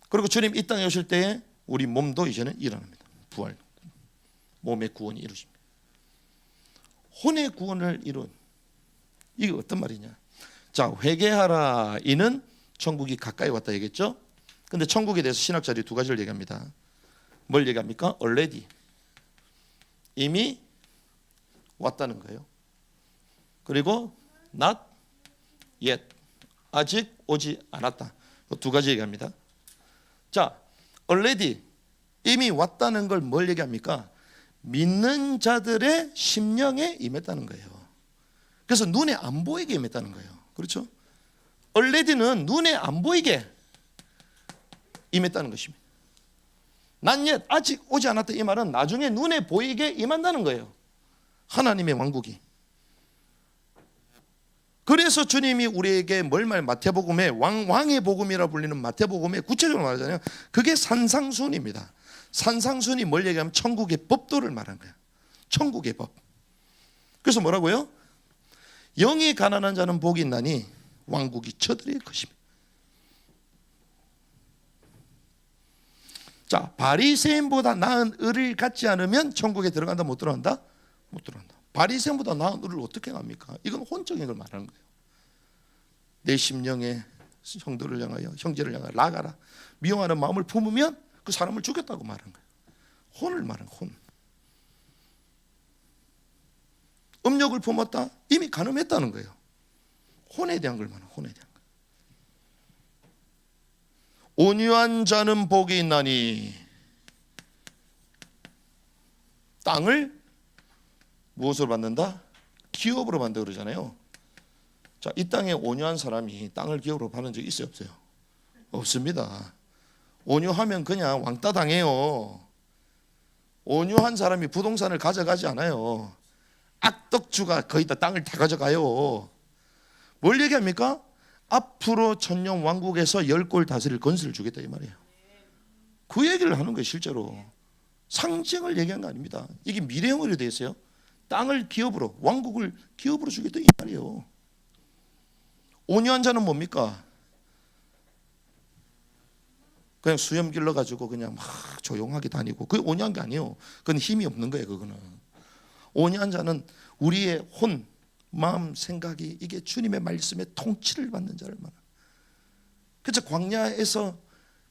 그리고 주님 이 땅에 오실 때에 우리 몸도 이제는 일어납니다. 부활, 몸의 구원이 이루어집니다. 혼의 구원을 이룬, 이게 어떤 말이냐. 자, 회개하라. 이는 천국이 가까이 왔다 얘기했죠. 근데 천국에 대해서 신학자들이 두 가지를 얘기합니다. 뭘 얘기합니까? already, 이미 왔다는 거예요. 그리고 not yet, 아직 오지 않았다. 두 가지 얘기합니다. 자, already, 이미 왔다는 걸 뭘 얘기합니까? 믿는 자들의 심령에 임했다는 거예요. 그래서 눈에 안 보이게 임했다는 거예요. 그렇죠? already는 눈에 안 보이게 임했다는 것입니다. not yet, 아직 오지 않았다. 이 말은 나중에 눈에 보이게 임한다는 거예요. 하나님의 왕국이. 그래서 주님이 우리에게 뭘 말, 마태복음에 왕의 복음이라 불리는 마태복음에 구체적으로 말하잖아요. 그게 산상순입니다. 산상순이 뭘 얘기하면 천국의 법도를 말하는 거예요. 천국의 법. 그래서 뭐라고요? 영이 가난한 자는 복이 있나니 왕국이 저들의 것입니다. 자, 바리새인보다 나은 의를 갖지 않으면 천국에 들어간다, 못 들어간다? 못 들어간다. 바리새인보다 나은 의를 어떻게 합니까? 이건 혼적인 걸 말하는 거예요. 내 심령에 성도를 향하여, 형제를 향하여 나가라. 미워하는 마음을 품으면 그 사람을 죽였다고 말하는 거예요. 혼을 말하는 거예요. 혼. 음욕을 품었다? 이미 간음했다는 거예요. 혼에 대한 걸 말하는 거예요. 혼에 대한 거. 온유한 자는 복이 있나니 땅을 무엇으로 받는다? 기업으로 받는다 그러잖아요. 자, 이 땅에 온유한 사람이 땅을 기업으로 받는 적 있어요, 없어요? 없습니다. 온유하면 그냥 왕따 당해요. 온유한 사람이 부동산을 가져가지 않아요. 악덕주가 거의 다 땅을 다 가져가요. 뭘 얘기합니까? 앞으로 천년 왕국에서 10골 다스릴 건설을 주겠다 이 말이에요. 그 얘기를 하는 거예요. 실제로 상징을 얘기한 거 아닙니다. 이게 미래형으로 되어 있어요. 땅을 기업으로, 왕국을 기업으로 주겠다 이 말이에요. 온유한 자는 뭡니까? 그냥 수염 길러가지고 그냥 막 조용하게 다니고, 그게 온유한 게 아니에요. 그건 힘이 없는 거예요. 그거는. 온유한 자는 우리의 혼, 마음, 생각이 이게 주님의 말씀에 통치를 받는 자를 말합니다. 그래서 광야에서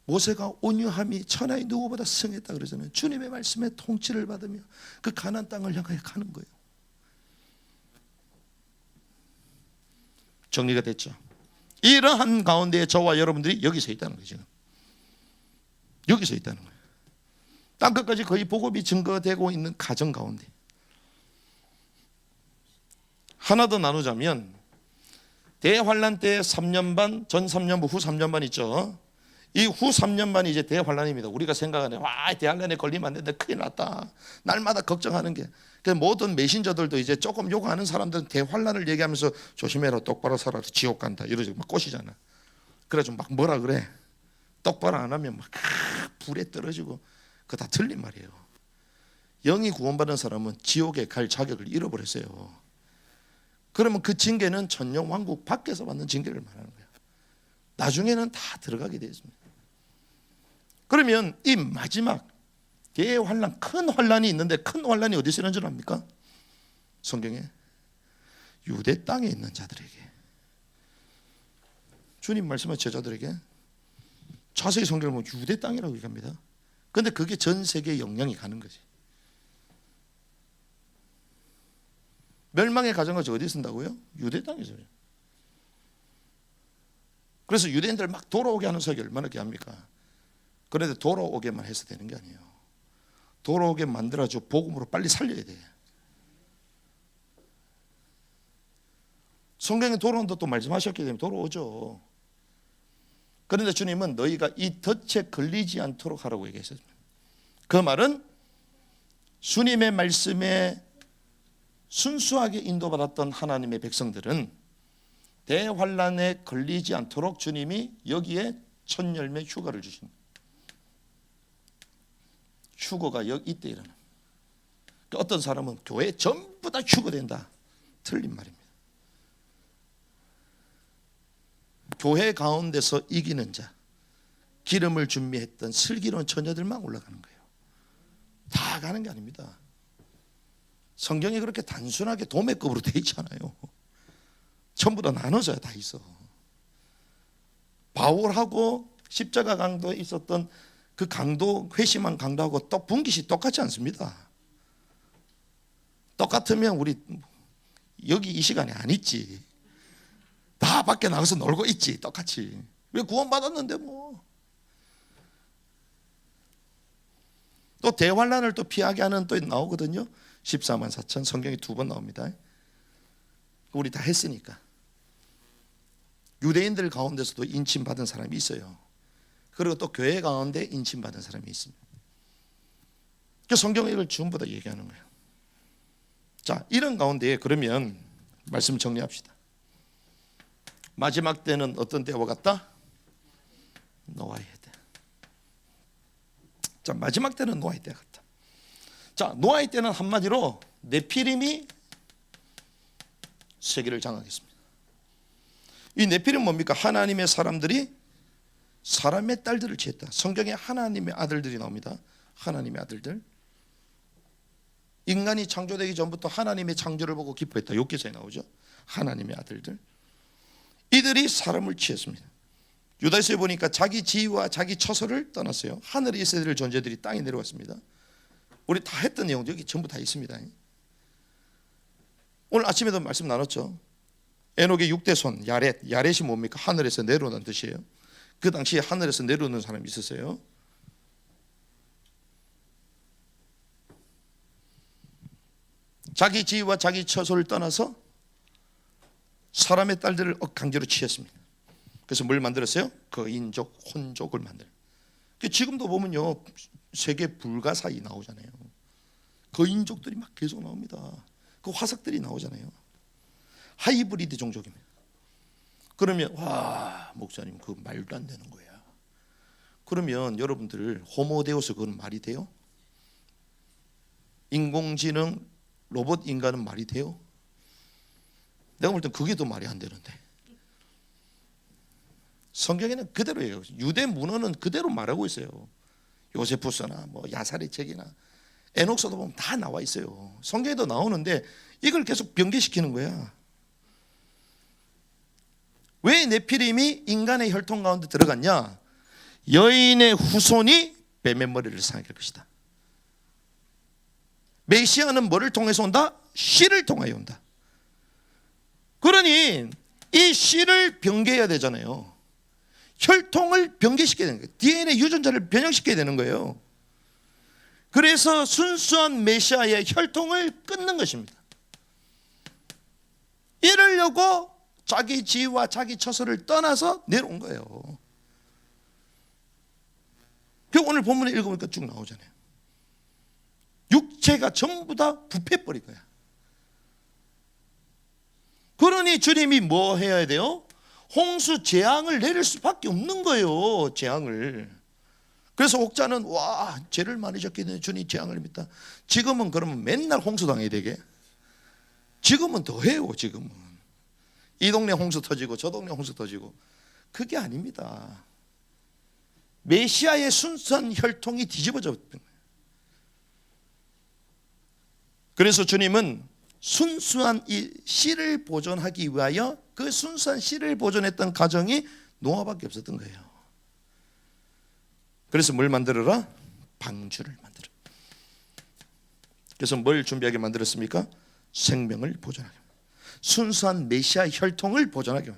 모세가 온유함이 천하의 누구보다 승했다 그러잖아요. 주님의 말씀에 통치를 받으며 그 가나안 땅을 향하여 가는 거예요. 정리가 됐죠. 이러한 가운데 저와 여러분들이 여기 서 있다는 거예요. 지금 여기 서 있다는 거예요. 땅끝까지 거의 복음이 증거되고 있는 가정 가운데 하나 더 나누자면, 대환란 때 3년 반, 전 3년 반, 후 3년 반 있죠. 이 후 3년 반이 이제 대환란입니다. 우리가 생각하는 와, 대환란에 걸리면 안 된다, 큰일 났다, 날마다 걱정하는 게. 그래서 모든 메신저들도 이제 조금 욕하는 사람들은 대환란을 얘기하면서 조심해라, 똑바로 살아라, 지옥 간다 이러지 막 꼬시잖아. 그래가지고 막 뭐라 그래, 똑바로 안 하면 막 불에 떨어지고. 그거 다 틀린 말이에요. 영이 구원받은 사람은 지옥에 갈 자격을 잃어버렸어요. 그러면 그 징계는 천년 왕국 밖에서 받는 징계를 말하는 거예요. 나중에는 다 들어가게 되어 있습니다. 그러면 이 마지막 대환란, 큰 환란이 있는데, 큰 환란이 어디서 일어난 줄 압니까? 성경에 유대 땅에 있는 자들에게, 주님 말씀한 제자들에게. 자세히 성경을 보면 유대 땅이라고 얘기합니다. 그런데 그게 전 세계에 영향이 가는 거지. 멸망의 가정을 어디 쓴다고요? 유대 땅에서. 그래서 유대인들 막 돌아오게 하는 석이 얼마나 귀합니까? 그런데 돌아오게만 해서 되는 게 아니에요. 돌아오게 만들어줘 복음으로 빨리 살려야 돼. 성경에 돌아온다 또 말씀하셨기 때문에 돌아오죠. 그런데 주님은 너희가 이 덫에 걸리지 않도록 하라고 얘기했습니다. 그 말은 주님의 말씀에 순수하게 인도받았던 하나님의 백성들은 대환란에 걸리지 않도록 주님이 여기에 첫 열매 휴가를 주신 거예요. 휴거가 이때 일어납니다. 그러니까 어떤 사람은 교회 전부 다 휴거된다. 틀린 말입니다. 교회 가운데서 이기는 자, 기름을 준비했던 슬기로운 처녀들만 올라가는 거예요. 다 가는 게 아닙니다. 성경이 그렇게 단순하게 도매급으로 돼 있지 않아요. 전부 다 나눠져야 다 있어. 바울하고 십자가 강도에 있었던 그 강도, 회심한 강도하고 또 분깃이 똑같지 않습니다. 똑같으면 우리 여기 이 시간에 안 있지. 다 밖에 나가서 놀고 있지. 똑같이. 왜 구원받았는데 뭐. 또 대환란을 또 피하게 하는 또 나오거든요. 14만 4천 성경이 2번 나옵니다. 우리 다 했으니까. 유대인들 가운데서도 인침받은 사람이 있어요. 그리고 또 교회 가운데 인침받은 사람이 있습니다. 그 성경이 이걸 전부 다 얘기하는 거예요. 자, 이런 가운데 그러면 말씀 정리합시다. 마지막 때는 어떤 때와 같다? 노아의 때. 자, 마지막 때는 노아의 때와 같다. 자, 노아의 때는 한마디로 네피림이 세계를 장악했습니다. 이 네피림은 뭡니까? 하나님의 사람들이 사람의 딸들을 취했다. 성경에 하나님의 아들들이 나옵니다. 하나님의 아들들. 인간이 창조되기 전부터 하나님의 창조를 보고 기뻐했다. 욥기서에 나오죠. 하나님의 아들들. 이들이 사람을 취했습니다. 유다서에 보니까 자기 지위와 자기 처소를 떠났어요. 하늘에 있어야 될 존재들이 땅에 내려왔습니다. 우리 다 했던 내용 여기 전부 다 있습니다. 오늘 아침에도 말씀 나눴죠. 에녹의 6대 손 야렛. 야렛이 뭡니까? 하늘에서 내려오는 뜻이에요. 그 당시에 하늘에서 내려오는 사람이 있었어요. 자기 지위와 자기 처소를 떠나서 사람의 딸들을 강제로 취했습니다. 그래서 뭘 만들었어요? 거인족, 혼족을 만들어요. 지금도 보면요, 세계 불가사의 나오잖아요. 거인족들이 막 계속 나옵니다. 그 화석들이 나오잖아요. 하이브리드 종족입니다. 그러면 와, 목사님 그 말도 안 되는 거야. 그러면 여러분들 호모데우스 그건 말이 돼요? 인공지능 로봇 인간은 말이 돼요? 내가 볼 땐 그게 더 말이 안 되는데. 성경에는 그대로예요. 유대 문헌은 그대로 말하고 있어요. 요세푸스나 뭐 야살의 책이나 에녹서도 보면 다 나와 있어요. 성경에도 나오는데 이걸 계속 변개시키는 거야. 왜 네피림이 인간의 혈통 가운데 들어갔냐? 여인의 후손이 뱀의 머리를 상하게 할 것이다. 메시아는 뭐를 통해서 온다? 씨를 통하여 온다. 그러니 이 씨를 변개해야 되잖아요. 혈통을 변개시켜야 되는 거예요. DNA 유전자를 변형시켜야 되는 거예요. 그래서 순수한 메시아의 혈통을 끊는 것입니다. 이러려고 자기 지위와 자기 처소를 떠나서 내려온 거예요. 그 오늘 본문에 읽어보니까 쭉 나오잖아요. 육체가 전부 다 부패버린 거야. 그러니 주님이 뭐 해야 돼요? 홍수 재앙을 내릴 수밖에 없는 거예요. 재앙을. 그래서 옥자는 와, 죄를 많이 졌기 때문에 주님 재앙을 믿다. 지금은 그러면 맨날 홍수 당해야 되게? 지금은 더 해요. 지금은 이 동네 홍수 터지고 저 동네 홍수 터지고. 그게 아닙니다. 메시아의 순수한 혈통이 뒤집어졌던 거예요. 그래서 주님은 순수한 이 씨를 보존하기 위하여 그 순수한 씨를 보존했던 가정이 노아밖에 없었던 거예요. 그래서 뭘 만들어라? 방주를 만들어. 그래서 뭘 준비하게 만들었습니까? 생명을 보존하게. 순수한 메시아 혈통을 보존하게.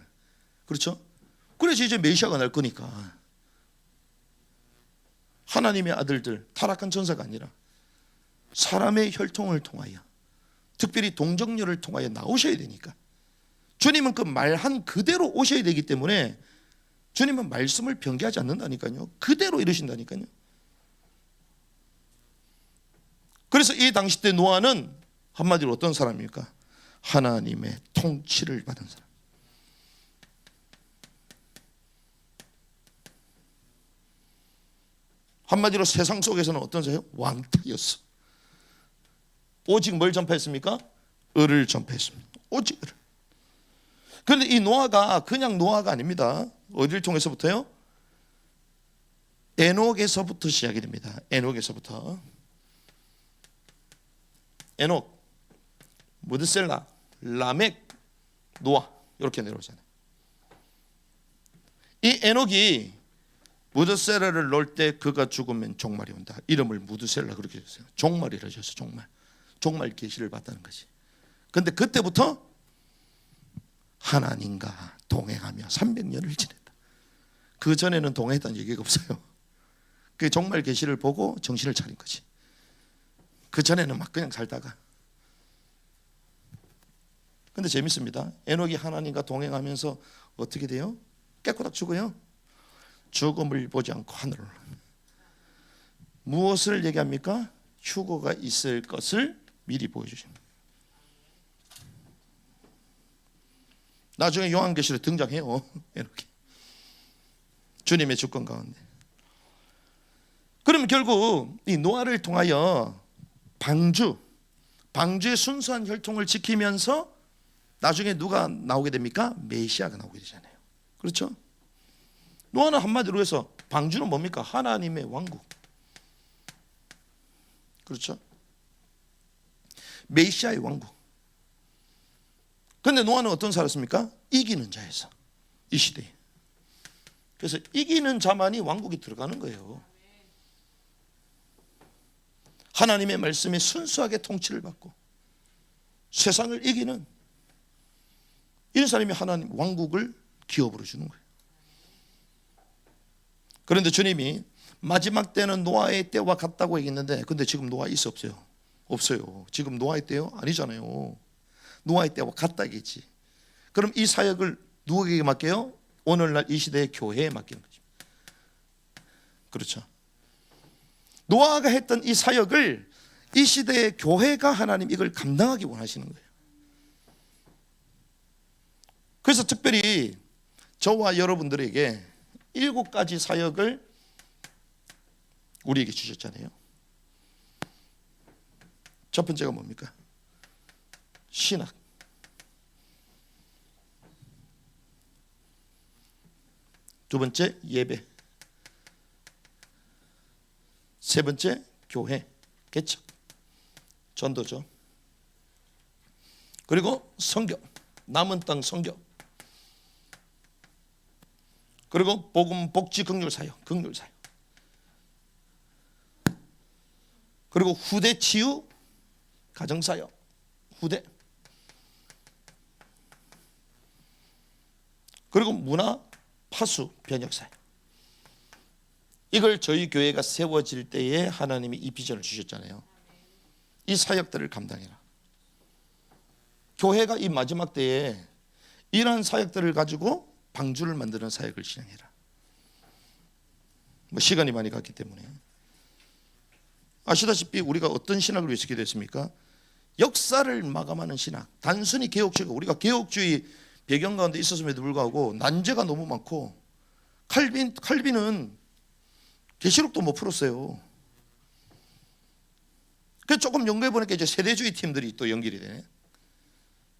그렇죠? 그래서 이제 메시아가 날 거니까 하나님의 아들들, 타락한 전사가 아니라 사람의 혈통을 통하여, 특별히 동정녀를 통하여 나오셔야 되니까 주님은 그 말한 그대로 오셔야 되기 때문에 주님은 말씀을 변개하지 않는다니까요. 그대로 이루신다니까요. 그래서 이 당시 때 노아는 한마디로 어떤 사람입니까? 하나님의 통치를 받은 사람. 한마디로 세상 속에서는 어떤 사람? 왕따였어. 오직 뭘 전파했습니까? 을을 전파했습니다. 오직 을을. 그런데 이 노아가 그냥 노아가 아닙니다. 어디를 통해서부터요? 에녹에서부터 시작이 됩니다. 에녹에서부터. 에녹, 무드셀라, 라멕, 노아 이렇게 내려오잖아요. 이 에녹이 무드셀라를 놓을 때 그가 죽으면 종말이 온다. 이름을 무드셀라 그렇게 줬어요. 종말이라 줬어요. 종말. 종말 계시를 받다는 것이. 그런데 그때부터 하나님과 동행하며 300년을 지냈다. 그 전에는 동행했다는 얘기가 없어요. 그 종말 계시를 보고 정신을 차린 거지. 그 전에는 막 그냥 살다가. 근데 재밌습니다. 에녹이 하나님과 동행하면서 어떻게 돼요? 깨꼬닥 죽어요. 죽음을 보지 않고 하늘을 올라갑니다. 무엇을 얘기합니까? 휴거가 있을 것을 미리 보여주십니다. 나중에 요한계시록에 등장해요. 에녹이 주님의 주권 가운데. 그러면 결국 이 노아를 통하여 방주의 순수한 혈통을 지키면서 나중에 누가 나오게 됩니까? 메시아가 나오게 되잖아요. 그렇죠? 노아는 한마디로 해서 방주는 뭡니까? 하나님의 왕국. 그렇죠? 메시아의 왕국. 그런데 노아는 어떤 사람이었습니까? 이기는 자에서 이 시대에. 그래서 이기는 자만이 왕국에 들어가는 거예요. 하나님의 말씀에 순수하게 통치를 받고 세상을 이기는 이런 사람이 하나님 왕국을 기업으로 주는 거예요. 그런데 주님이 마지막 때는 노아의 때와 같다고 얘기했는데 근데 지금 노아 있어 없어요? 없어요. 지금 노아의 때요? 아니잖아요. 노아의 때와 같다겠지. 그럼 이 사역을 누구에게 맡겨요? 오늘날 이 시대의 교회에 맡기는 거죠. 그렇죠. 노아가 했던 이 사역을 이 시대의 교회가 하나님 이걸 감당하기 원하시는 거예요. 그래서 특별히 저와 여러분들에게 7가지 사역을 우리에게 주셨잖아요. 첫 번째가 뭡니까? 신학. 두 번째 예배. 세 번째 교회, 개척, 전도죠. 그리고 선교, 남은 땅 선교. 그리고 복음, 복지, 긍휼 사역, 긍휼 사역. 그리고 후대 치유, 가정 사역, 후대. 그리고 문화, 파수, 변혁 사역. 이걸 저희 교회가 세워질 때에 하나님이 이 비전을 주셨잖아요. 이 사역들을 감당해라. 교회가 이 마지막 때에 이러한 사역들을 가지고 방주를 만드는 사역을 진행해라. 시간이 많이 갔기 때문에 아시다시피 우리가 어떤 신학을 위해서 기도했습니까? 역사를 마감하는 신학. 단순히 개혁주의가 우리가 개혁주의 배경 가운데 있었음에도 불구하고 난제가 너무 많고 칼빈은 계시록도 못 풀었어요. 그래서 조금 연구해 보니까 이제 세대주의 팀들이 또 연결이 되네.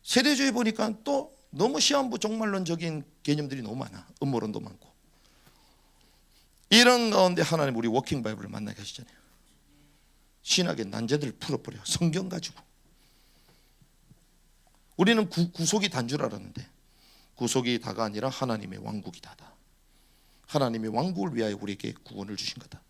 세대주의 보니까 또 너무 시한부 종말론적인 개념들이 너무 많아. 음모론도 많고. 이런 가운데 하나님 우리 워킹 바이블을 만나게 하시잖아요. 신학의 난제들을 풀어버려. 성경 가지고. 우리는 구속이 단 줄 알았는데 구속이 다가 아니라 하나님의 왕국이 다다. 하나님의 왕국을 위하여 우리에게 구원을 주신 거다.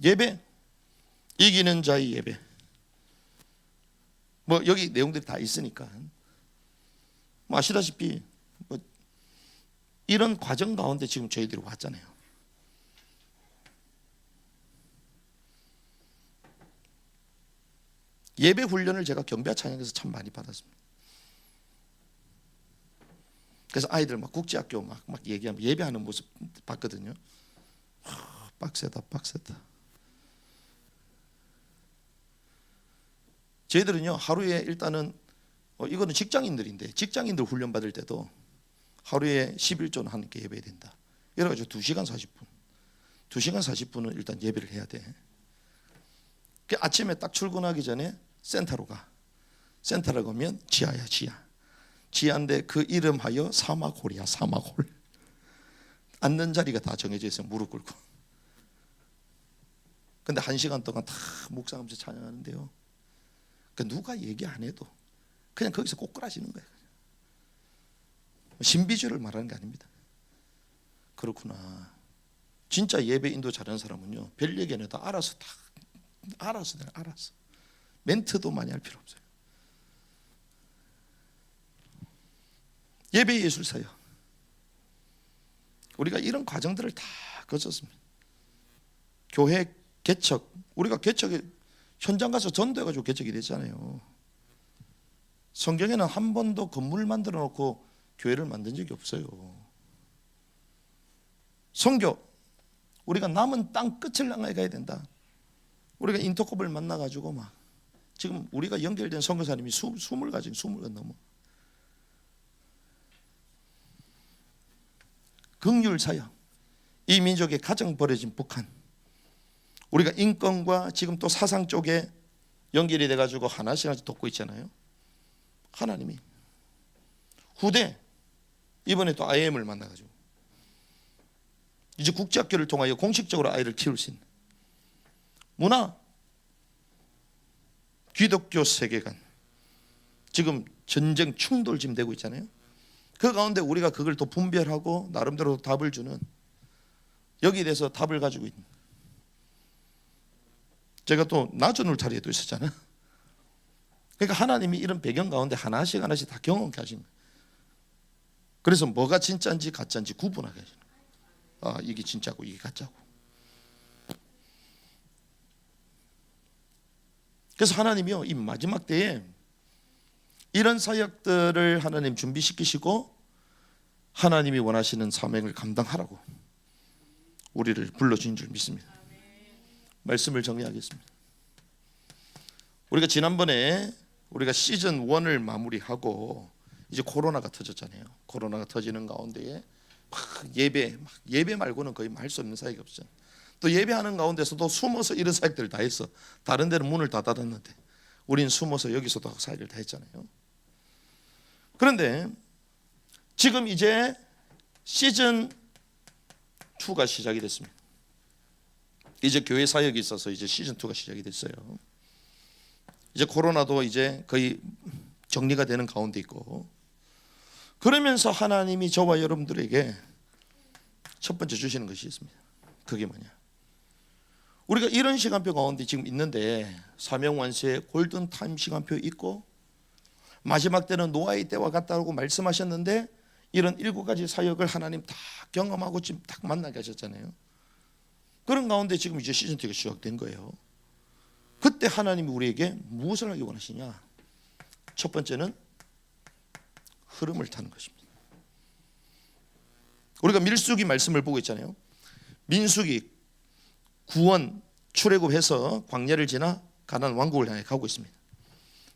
예배, 이기는 자의 예배. 뭐 여기 내용들이 다 있으니까 뭐 아시다시피 뭐 이런 과정 가운데 지금 저희들이 왔잖아요. 예배 훈련을 제가 경배와 찬양에서 참 많이 받았습니다. 그래서 아이들 막 국제학교 막 얘기하면 예배하는 모습 봤거든요. 빡세다. 저희들은요 하루에 일단은 이거는 직장인들인데 직장인들 훈련 받을 때도 하루에 11조는 하나님께 예배해야 된다. 이래가지고 2시간 40분 2시간 40분은 일단 예배를 해야 돼. 아침에 딱 출근하기 전에 센터로 가. 센터로 가면 지하야 지하인데 그 이름하여 사마홀이야. 사마홀. 앉는 자리가 다 정해져 있어요. 무릎 꿇고. 근데 1시간 동안 다 묵상하면서 찬양하는데요, 누가 얘기 안 해도 그냥 거기서 꼬꾸라지는 거예요. 신비주의를 말하는 게 아닙니다. 그렇구나. 진짜 예배 인도 잘하는 사람은요 별 얘기 안 해도 알아서 멘트도 많이 할 필요 없어요. 예배 예술사요. 우리가 이런 과정들을 다 거쳤습니다. 교회 개척, 우리가 개척에 현장 가서 전도해가지고 개척이 됐잖아요. 성경에는 한 번도 건물을 만들어 놓고 교회를 만든 적이 없어요. 선교, 우리가 남은 땅 끝을 향해 가야 된다. 우리가 인터컵을 만나가지고 막 지금 우리가 연결된 선교사님이 20가 넘어. 긍휼 사역, 이 민족의 가장 버려진 북한, 우리가 인권과 지금 또 사상 쪽에 연결이 돼가지고 하나씩 돕고 있잖아요. 하나님이 후대 이번에 또 IM을 만나가지고 이제 국제학교를 통하여 공식적으로 아이를 키울 수 있는 문화, 기독교 세계관, 지금 전쟁 충돌 지금 되고 있잖아요. 그 가운데 우리가 그걸 또 분별하고 나름대로 답을 주는, 여기에 대해서 답을 가지고 있는, 제가 또 낮은 울타리에도 있었잖아요. 그러니까 하나님이 이런 배경 가운데 하나씩 다 경험케 하신 거예요. 그래서 뭐가 진짜인지 가짜인지 구분하게 하시는 거예요. 아, 이게 진짜고 이게 가짜고. 그래서 하나님이요 이 마지막 때에 이런 사역들을 하나님 준비시키시고 하나님이 원하시는 사명을 감당하라고 우리를 불러주신 줄 믿습니다. 말씀을 정리하겠습니다. 우리가 지난번에 우리가 시즌 1을 마무리하고 이제 코로나가 터졌잖아요. 코로나가 터지는 가운데에 예배 말고는 거의 할 수 없는 사역이 없죠. 또 예배하는 가운데서도 숨어서 이런 사역들을 다 했어. 다른 데는 문을 다 닫았는데 우린 숨어서 여기서도 사역을 다 했잖아요. 그런데 지금 이제 시즌 2가 시작이 됐습니다. 이제 교회 사역이 있어서 이제 시즌 2가 시작이 됐어요. 이제 코로나도 이제 거의 정리가 되는 가운데 있고, 그러면서 하나님이 저와 여러분들에게 첫 번째 주시는 것이 있습니다. 그게 뭐냐? 우리가 이런 시간표 가운데 지금 있는데 사명완수의 골든타임 시간표 있고 마지막 때는 노아의 때와 같다고 말씀하셨는데 이런 7가지 사역을 하나님 다 경험하고 지금 딱 만나게 하셨잖아요. 그런 가운데 지금 이제 시즌 2가 시작된 거예요. 그때 하나님이 우리에게 무엇을 하기 원하시냐? 첫 번째는 흐름을 타는 것입니다. 우리가 밀수기 말씀을 보고 있잖아요. 민수기 구원 출애굽해서 광야를 지나 가나안 왕국을 향해 가고 있습니다.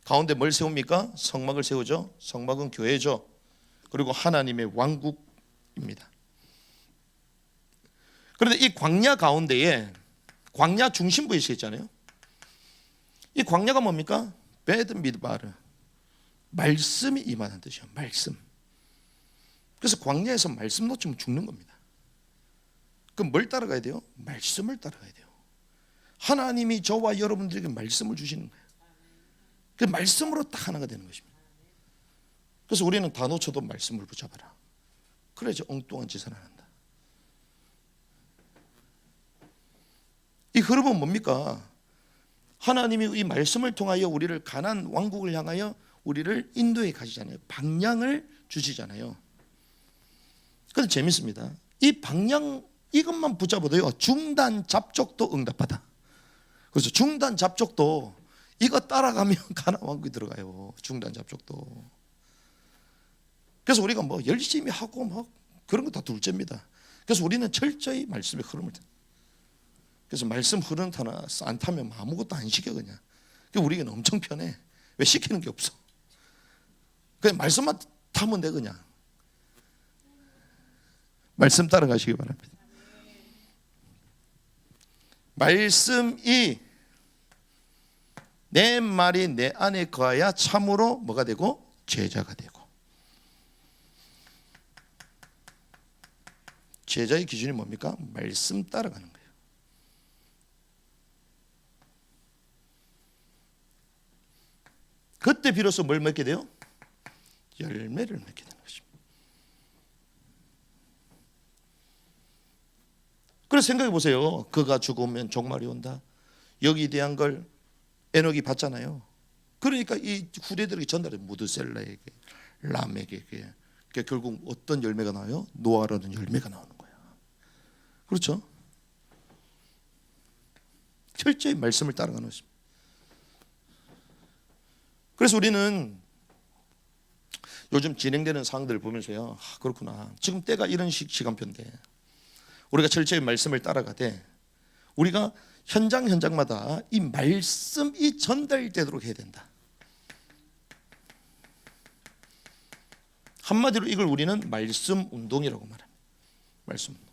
가운데 뭘 세웁니까? 성막을 세우죠. 성막은 교회죠. 그리고 하나님의 왕국입니다. 그런데 이 광야 가운데에 광야 중심부에 있잖아요. 이 광야가 뭡니까? 베드 미드바르, 말씀이 임하는 뜻이에요. 말씀. 그래서 광야에서 말씀 놓치면 죽는 겁니다. 그럼 뭘 따라가야 돼요? 말씀을 따라가야 돼요. 하나님이 저와 여러분들에게 말씀을 주시는 거예요. 그 말씀으로 딱 하나가 되는 것입니다. 그래서 우리는 다 놓쳐도 말씀을 붙잡아라. 그래야지 엉뚱한 짓을 안 한다. 이 흐름은 뭡니까? 하나님이 이 말씀을 통하여 우리를 가나안 왕국을 향하여 우리를 인도해 가시잖아요. 방향을 주시잖아요. 그래서 재밌습니다. 이 방향 이것만 붙잡아도요 중단 잡족도 응답하다. 그래서 중단 잡족도 이거 따라가면 가나안 왕국이 들어가요. 중단 잡족도. 그래서 우리가 뭐 열심히 하고 뭐 그런 거 다 둘째입니다. 그래서 우리는 철저히 말씀의 흐름을 그래서 말씀 흐르는 타나 안 타면 아무것도 안 시켜 그냥. 그러니까 우리에게는 엄청 편해. 왜 시키는 게 없어. 그냥 말씀만 타면 돼 그냥. 말씀 따라가시기 바랍니다. 말씀이 내 말이 내 안에 거하야 참으로 뭐가 되고 제자가 되고. 제자의 기준이 뭡니까? 말씀 따라가는 거예요. 그때 비로소 뭘 맺게 돼요? 열매를 맺게 되는 것입니다. 그래서 생각해 보세요. 그가 죽으면 종말이 온다. 여기에 대한 걸 에녹이 봤잖아요. 그러니까 이 후대들에게 전달해. 무드셀라에게, 람에게. 그러니까 결국 어떤 열매가 나와요? 노아라는 열매가 나오는 거야. 그렇죠? 철저히 말씀을 따라가는 것입니다. 그래서 우리는 요즘 진행되는 사항들을 보면서요, 그렇구나. 지금 때가 이런 시간표인데 우리가 철저히 말씀을 따라가되 우리가 현장마다 이 말씀이 전달되도록 해야 된다. 한마디로 이걸 우리는 말씀 운동이라고 말합니다. 말씀 운동.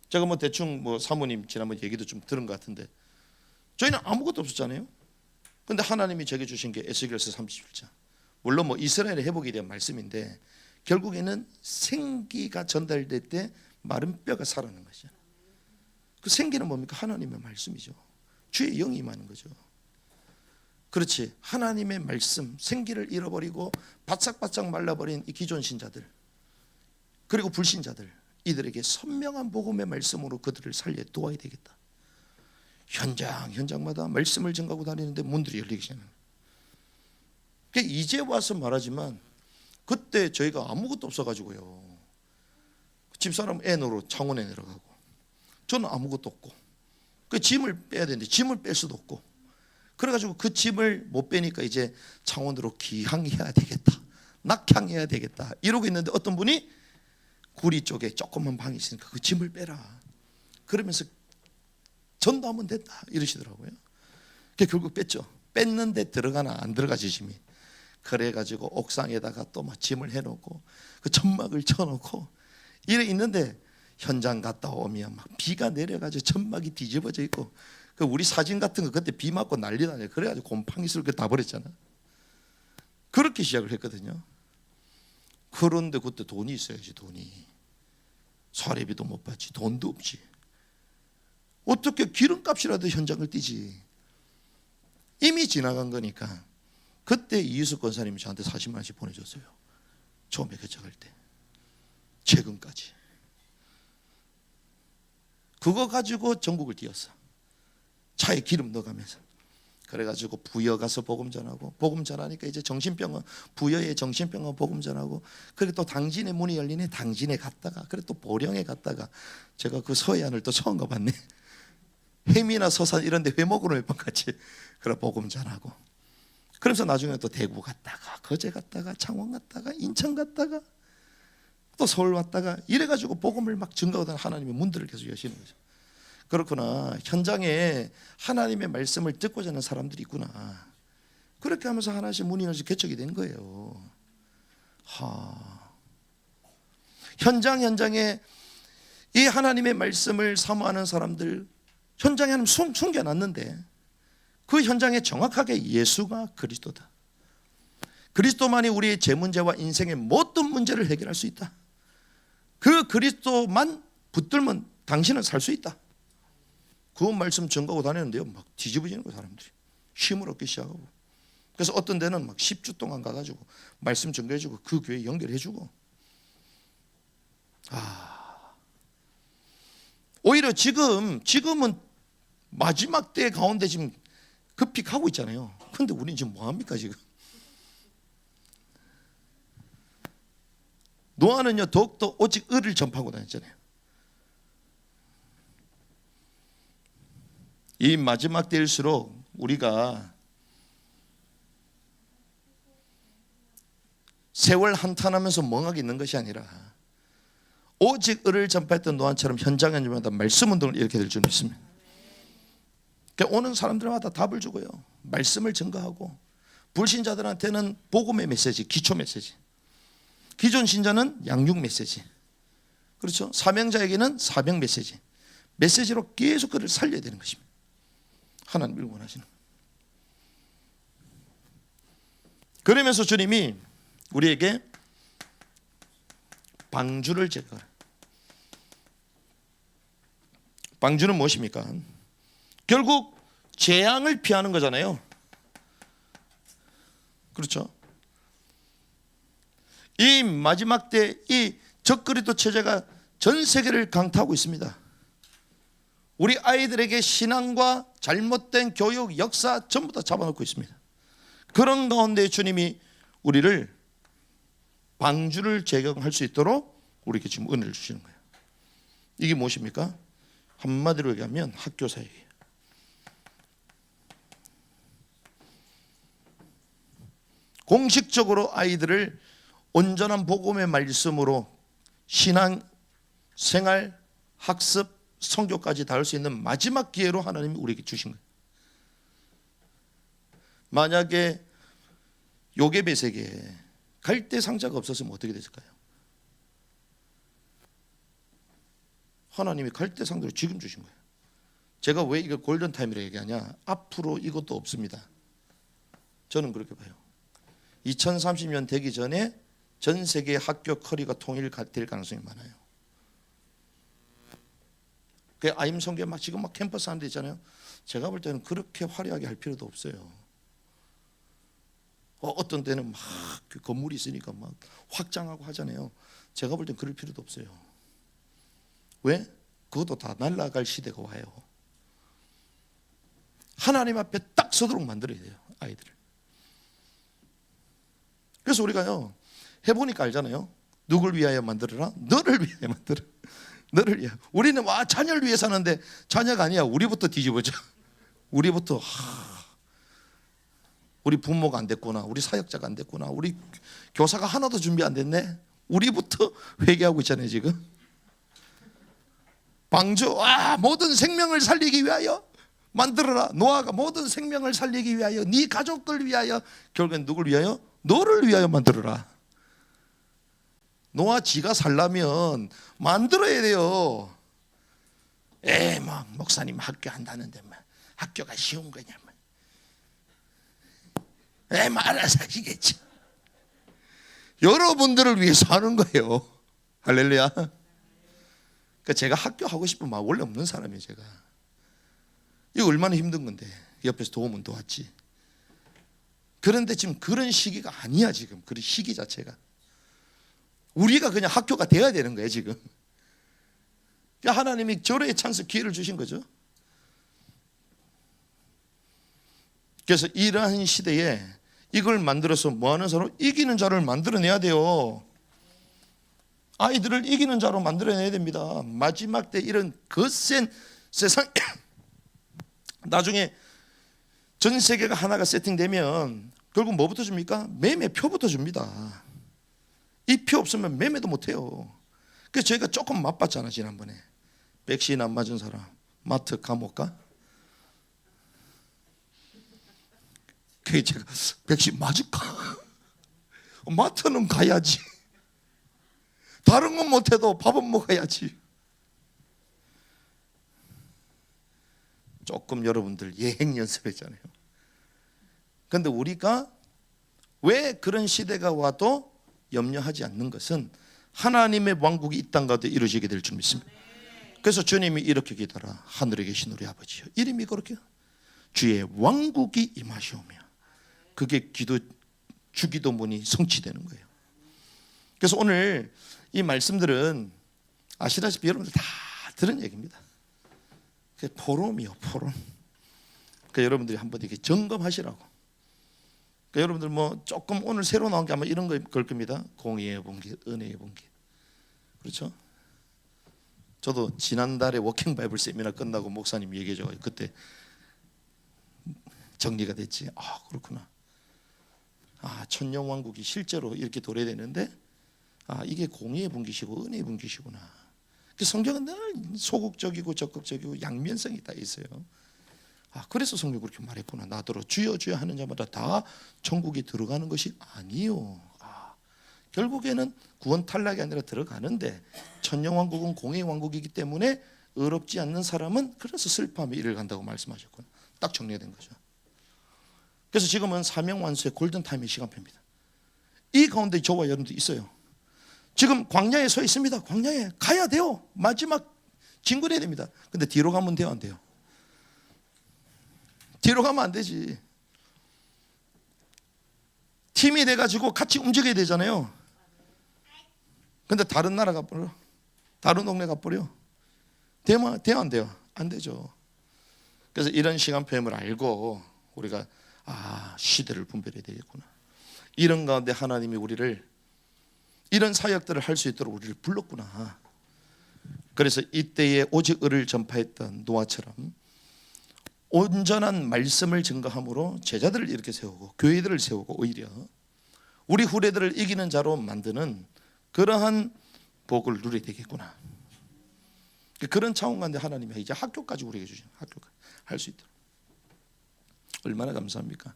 제가 뭐 대충 사모님 지난번 얘기도 좀 들은 것 같은데 저희는 아무것도 없었잖아요. 근데 하나님이 제게 주신 게 에스겔서 37장. 물론 이스라엘의 회복에 대한 말씀인데 결국에는 생기가 전달될 때 마른 뼈가 살아나는 것이죠. 그 생기는 뭡니까? 하나님의 말씀이죠. 주의 영이 임하는 거죠. 그렇지. 하나님의 말씀, 생기를 잃어버리고 바싹바싹 말라버린 이 기존 신자들 그리고 불신자들, 이들에게 선명한 복음의 말씀으로 그들을 살려 도와야 되겠다. 현장마다 말씀을 전가하고 다니는데 문들이 열리기 시작해요. 이제 와서 말하지만 그때 저희가 아무것도 없어가지고요. 집사람 애노로 창원에 내려가고 저는 아무것도 없고 그 짐을 빼야 되는데 짐을 뺄 수도 없고 그래가지고 그 짐을 못 빼니까 이제 창원으로 귀향해야 되겠다, 낙향해야 되겠다 이러고 있는데 어떤 분이 구리 쪽에 조그만 방이 있으니까 그 짐을 빼라 그러면서 전도하면 된다 이러시더라고요. 결국 뺐죠. 뺐는데 들어가나 안 들어가지 짐이. 그래가지고 옥상에다가 또 막 짐을 해놓고 그 천막을 쳐놓고 이래 있는데 현장 갔다 오면 막 비가 내려가지고 천막이 뒤집어져 있고 그 우리 사진 같은 거 그때 비 맞고 난리 나네. 그래가지고 곰팡이를 다 버렸잖아. 그렇게 시작을 했거든요. 그런데 그때 돈이 있어야지. 돈이 사례비도 못 받지, 돈도 없지. 어떻게 기름값이라도 현장을 띄지. 이미 지나간 거니까. 그때 이유석 권사님이 저한테 40만 원씩 보내줬어요. 처음에 개척할 때 최근까지. 그거 가지고 전국을 뛰었어. 차에 기름 넣어가면서. 그래가지고 부여 가서 복음 전하고, 복음 전하니까 이제 정신병원, 부여에 정신병원 복음 전하고, 그리고 또 당진에 문이 열리네. 당진에 갔다가, 그리고 또 보령에 갔다가, 제가 그 서해안을 또 처음 가봤네. 해미나 서산 이런 데 회목으로 몇 번 같이 그래 복음 전하고, 그러면서 나중에 또 대구 갔다가 거제 갔다가 창원 갔다가 인천 갔다가 또 서울 왔다가 이래가지고 복음을 막 증거하던 하나님의 문들을 계속 여시는 거죠. 그렇구나. 현장에 하나님의 말씀을 듣고자 하는 사람들이 있구나. 그렇게 하면서 하나씩 문이 열려서 개척이 된 거예요. 현장에 이 하나님의 말씀을 사모하는 사람들 현장에 하나님 숨겨놨는데 그 현장에 정확하게 예수가 그리스도다. 그리스도만이 우리의 제 문제와 인생의 모든 문제를 해결할 수 있다. 그 그리스도만 붙들면 당신은 살 수 있다. 그 말씀 전가하고 다녔는데요, 막 뒤집어지는 거예요. 사람들이 힘을 얻기 시작하고. 그래서 어떤 데는 막 10주 동안 가가지고 말씀 전가해주고 그 교회 연결해주고. 오히려 지금은 마지막 때 가운데 지금 급히 가고 있잖아요. 근데 우리는 지금 뭐합니까 지금? 노아는요 더욱더 오직 의를 전파하고 다녔잖아요. 이 마지막 때일수록 우리가 세월 한탄하면서 멍하게 있는 것이 아니라 오직 을을 전파했던 노아처럼 현장 현장마다 말씀 운동을 이렇게 될 줄 믿습니다. 그러니까 오는 사람들마다 답을 주고요, 말씀을 증거하고, 불신자들한테는 복음의 메시지, 기초 메시지, 기존 신자는 양육 메시지, 그렇죠? 사명자에게는 사명 메시지, 메시지로 계속 그를 살려야 되는 것입니다. 하나님을 원하시는. 그러면서 주님이 우리에게 방주를 제거하라. 방주는 무엇입니까? 결국 재앙을 피하는 거잖아요. 그렇죠? 이 마지막 때 이 적그리스도 체제가 전 세계를 강타하고 있습니다. 우리 아이들에게 신앙과 잘못된 교육, 역사 전부 다 잡아놓고 있습니다. 그런 가운데 주님이 우리를 방주를 제거할 수 있도록 우리에게 지금 은혜를 주시는 거예요. 이게 무엇입니까? 한마디로 얘기하면 학교 사역이에요. 공식적으로 아이들을 온전한 복음의 말씀으로 신앙, 생활, 학습, 성교까지 다 할 수 있는 마지막 기회로 하나님이 우리에게 주신 거예요. 만약에 요괴배 세계에 갈대 상자가 없었으면 어떻게 됐을까요? 하나님이 갈대 상자를 지금 주신 거예요. 제가 왜 이걸 골든타임이라고 얘기하냐, 앞으로 이것도 없습니다. 저는 그렇게 봐요. 2030년 되기 전에 전 세계 학교 커리가 통일될 가능성이 많아요. 그 아임 성교 막 지금 막 캠퍼스 하는 데 있잖아요. 제가 볼 때는 그렇게 화려하게 할 필요도 없어요. 어떤 데는 막 건물이 있으니까 막 확장하고 하잖아요. 제가 볼 때는 그럴 필요도 없어요. 왜? 그것도 다 날아갈 시대가 와요. 하나님 앞에 딱 서도록 만들어야 돼요, 아이들을. 그래서 우리가요, 해보니까 알잖아요. 누굴 위하여 만들어라? 너를 위하여 만들어. 너를 위하여. 우리는 와 자녀를 위해 사는데 자녀가 아니야. 우리부터 뒤집어져. 우리부터 우리 부모가 안 됐구나, 우리 사역자가 안 됐구나, 우리 교사가 하나도 준비 안 됐네. 우리부터 회개하고 있잖아요 지금. 방주, 모든 생명을 살리기 위하여 만들어라. 노아가 모든 생명을 살리기 위하여, 네 가족들 위하여. 결국엔 누굴 위하여? 너를 위하여 만들어라. 노아 지가 살려면 만들어야 돼요. 막 목사님 학교 한다는데 막 학교가 쉬운 거냐? 알아서 하시겠지. 여러분들을 위해서 하는 거예요. 할렐루야. 그러니까 제가 학교 하고 싶은 마음 원래 없는 사람이에요. 제가 이거 얼마나 힘든 건데 옆에서 도움은 도왔지. 그런데 지금 그런 시기가 아니야. 지금 그런 시기 자체가 우리가 그냥 학교가 돼야 되는 거예요 지금. 그러니까 하나님이 절호의 찬스 기회를 주신 거죠. 그래서 이러한 시대에 이걸 만들어서 뭐하는 사람? 이기는 자를 만들어내야 돼요. 아이들을 이기는 자로 만들어내야 됩니다. 마지막 때 이런 거센 세상 나중에 전 세계가 하나가 세팅되면 결국 뭐부터 줍니까? 매매표부터 줍니다. 이 표 없으면 매매도 못해요. 그래서 저희가 조금 맛봤잖아 지난번에. 백신 안 맞은 사람 마트 감옥 가? 그게 제가 백신 맞을까? 마트는 가야지. 다른 건 못해도 밥은 먹어야지. 조금 여러분들 예행 연습했잖아요. 그런데 우리가 왜 그런 시대가 와도 염려하지 않는 것은 하나님의 왕국이 이 땅 가운데 이루어지게 될 줄 믿습니다. 그래서 주님이 이렇게 기도하라. 하늘에 계신 우리 아버지요, 이름이 그렇게 주의 왕국이 임하시오며. 그게 주기도문이 성취되는 거예요. 그래서 오늘 이 말씀들은 아시다시피 여러분들 다 들은 얘기입니다. 그게 포럼이요, 포럼. 그러니까 여러분들이 한번 이렇게 점검하시라고. 그러니까 여러분들 뭐 조금 오늘 새로 나온 게 아마 이런 걸 겁니다. 공의의 본길, 은혜의 본길. 그렇죠? 저도 지난달에 워킹 바이블 세미나 끝나고 목사님 얘기해 줘서 그때 정리가 됐지. 그렇구나. 천년왕국이 실제로 이렇게 도래되는데 이게 공의의 분기시고 은혜의 분기시구나. 성경은 늘 소극적이고 적극적이고 양면성이 다 있어요. 그래서 성경 그렇게 말했구나. 나더러 주여 주여 하는 자마다 다 천국에 들어가는 것이 아니요. 결국에는 구원 탈락이 아니라 들어가는데, 천년왕국은 공의 왕국이기 때문에 의롭지 않는 사람은 그래서 슬퍼하며 이를 간다고 말씀하셨구나. 딱 정리가 된 거죠. 그래서 지금은 사명완수의 골든타임의 시간표입니다. 이 가운데 저와 여러분도 있어요. 지금 광야에 서 있습니다. 광야에 가야 돼요. 마지막 진군해야 됩니다. 근데 뒤로 가면 돼요, 안 돼요? 뒤로 가면 안 되지. 팀이 돼가지고 같이 움직여야 되잖아요. 근데 다른 나라 가버려, 다른 동네 가버려. 돼요, 안 돼요? 안 되죠. 그래서 이런 시간표임을 알고 우리가 시대를 분별해야 되겠구나. 이런 가운데 하나님이 우리를 이런 사역들을 할 수 있도록 우리를 불렀구나. 그래서 이때에 오직 의를 전파했던 노아처럼 온전한 말씀을 증거함으로 제자들을 이렇게 세우고 교회들을 세우고 오히려 우리 후대들을 이기는 자로 만드는 그러한 복을 누리게 되겠구나. 그런 차원 가운데 하나님이 이제 학교까지 우리에게 주신, 학교까지 할 수 있도록. 얼마나 감사합니까?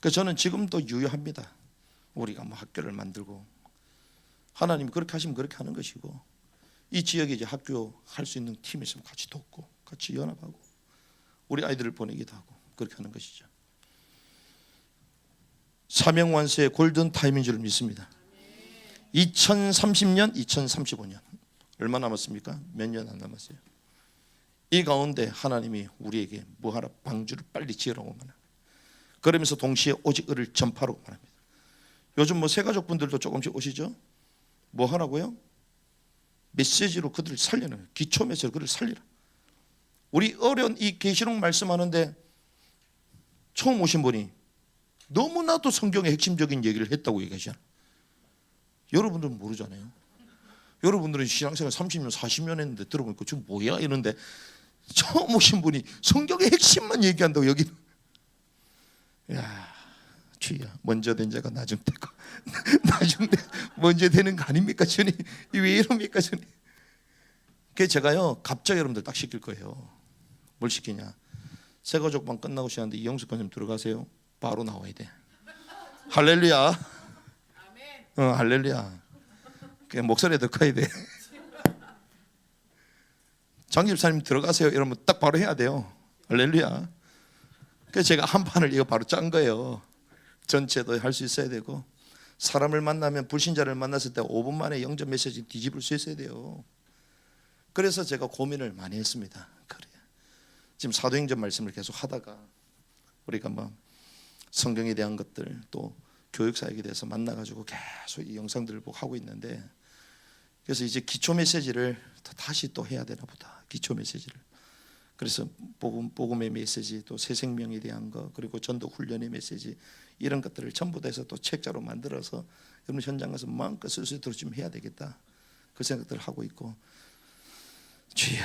그래서 저는 지금도 유효합니다. 우리가 학교를 만들고 하나님이 그렇게 하시면 그렇게 하는 것이고, 이 지역에 이제 학교 할 수 있는 팀이 있으면 같이 돕고 같이 연합하고 우리 아이들을 보내기도 하고 그렇게 하는 것이죠. 사명완수의 골든타임인 줄 믿습니다. 2030년, 2035년 얼마 남았습니까? 몇 년 안 남았어요. 이 가운데 하나님이 우리에게 뭐 하나 방주를 빨리 지으라고 말합니다. 그러면서 동시에 오직 의를 전파라고 말합니다. 요즘 새가족 분들도 조금씩 오시죠? 뭐 하라고요? 메시지로 그들을 살리는, 기초 메시지로 그들을 살리라. 우리 어려운 이 계시록 말씀하는데 처음 오신 분이 너무나도 성경의 핵심적인 얘기를 했다고 얘기하시잖아요. 여러분들은 모르잖아요. 여러분들은 신앙생활 30년 40년 했는데 들어보니까 지금 뭐야 이러는데, 처음 오신 분이 성경의 핵심만 얘기한다고 여기는. 야, 주여, 먼저 된 자가 나중 되고 나중 먼저 되는 거 아닙니까 주님? 왜 이럽니까 주님? 그래서 제가요 갑자기 여러분들 딱 시킬 거예요. 뭘 시키냐? 새가족방 끝나고 시작하는데 이영숙 권님 들어가세요. 바로 나와야 돼. 할렐루야. 할렐루야. 그냥 목소리 더 커야 돼. 장 집사님 들어가세요 이러면 딱 바로 해야 돼요. 할렐루야. 그래서 제가 한 판을 이거 바로 짠 거예요. 전체도 할 수 있어야 되고, 사람을 만나면 불신자를 만났을 때 5분 만에 영접 메시지 뒤집을 수 있어야 돼요. 그래서 제가 고민을 많이 했습니다. 그래, 지금 사도행전 말씀을 계속 하다가 우리가 성경에 대한 것들 또 교육사역에 대해서 만나가지고 계속 이 영상들을 보고 하고 있는데, 그래서 이제 기초 메시지를 다시 또 해야 되나 보다. 기초 메시지를. 그래서 복음의 메시지, 또 새 생명에 대한 거, 그리고 전도 훈련의 메시지, 이런 것들을 전부 다 해서 또 책자로 만들어서 여러분 현장 가서 마음껏 쓸 수 있도록 좀 해야 되겠다. 그 생각들을 하고 있고, 주여,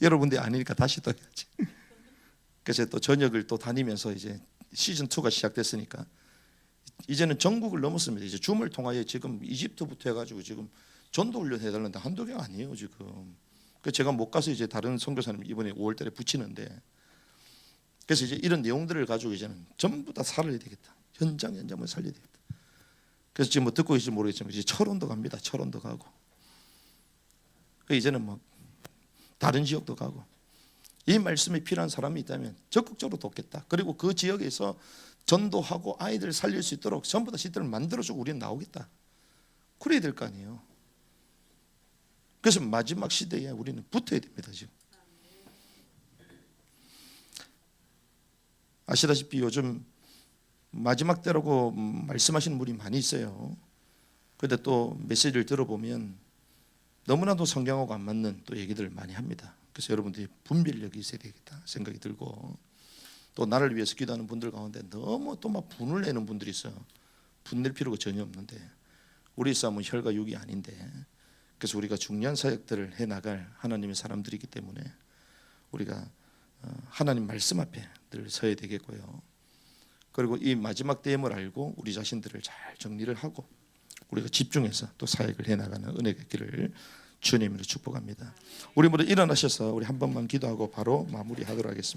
여러분들이 아니니까 다시 또 해야지. 그래서 또 전역을 또 다니면서 이제 시즌 2가 시작됐으니까 이제는 전국을 넘었습니다. 이제 줌을 통하여 지금 이집트부터 해가지고 지금 전도 훈련 해달라는데 한두 개가 아니에요 지금. 그래서 제가 못 가서 이제 다른 선교사님 이번에 5월달에 붙이는데, 그래서 이제 이런 내용들을 가지고 이제는 전부 다 살아야 되겠다. 현장을 살려야 되겠다. 그래서 지금 듣고 계실지 모르겠지만 이제 철원도 갑니다. 철원도 가고, 이제는 다른 지역도 가고, 이 말씀이 필요한 사람이 있다면 적극적으로 돕겠다. 그리고 그 지역에서 전도하고 아이들 살릴 수 있도록 전부 다 시스템을 만들어주고 우리는 나오겠다. 그래야 될 거 아니에요. 그래서 마지막 시대에 우리는 붙어야 됩니다. 지금 아시다시피 요즘 마지막 때라고 말씀하시는 분이 많이 있어요. 그런데 또 메시지를 들어보면 너무나도 성경하고 안 맞는 또 얘기들을 많이 합니다. 그래서 여러분들이 분별력이 있어야 되겠다 생각이 들고, 또 나를 위해서 기도하는 분들 가운데 너무 또 분을 내는 분들이 있어요. 분낼 필요가 전혀 없는데, 우리 싸움은 혈과 육이 아닌데, 그래서 우리가 중요한 사역들을 해나갈 하나님의 사람들이기 때문에 우리가 하나님 말씀 앞에 늘 서야 되겠고요. 그리고 이 마지막 때임을 알고 우리 자신들을 잘 정리를 하고 우리가 집중해서 또 사역을 해나가는 은혜가 있기를 주님으로 축복합니다. 우리 모두 일어나셔서 우리 한 번만 기도하고 바로 마무리하도록 하겠습니다.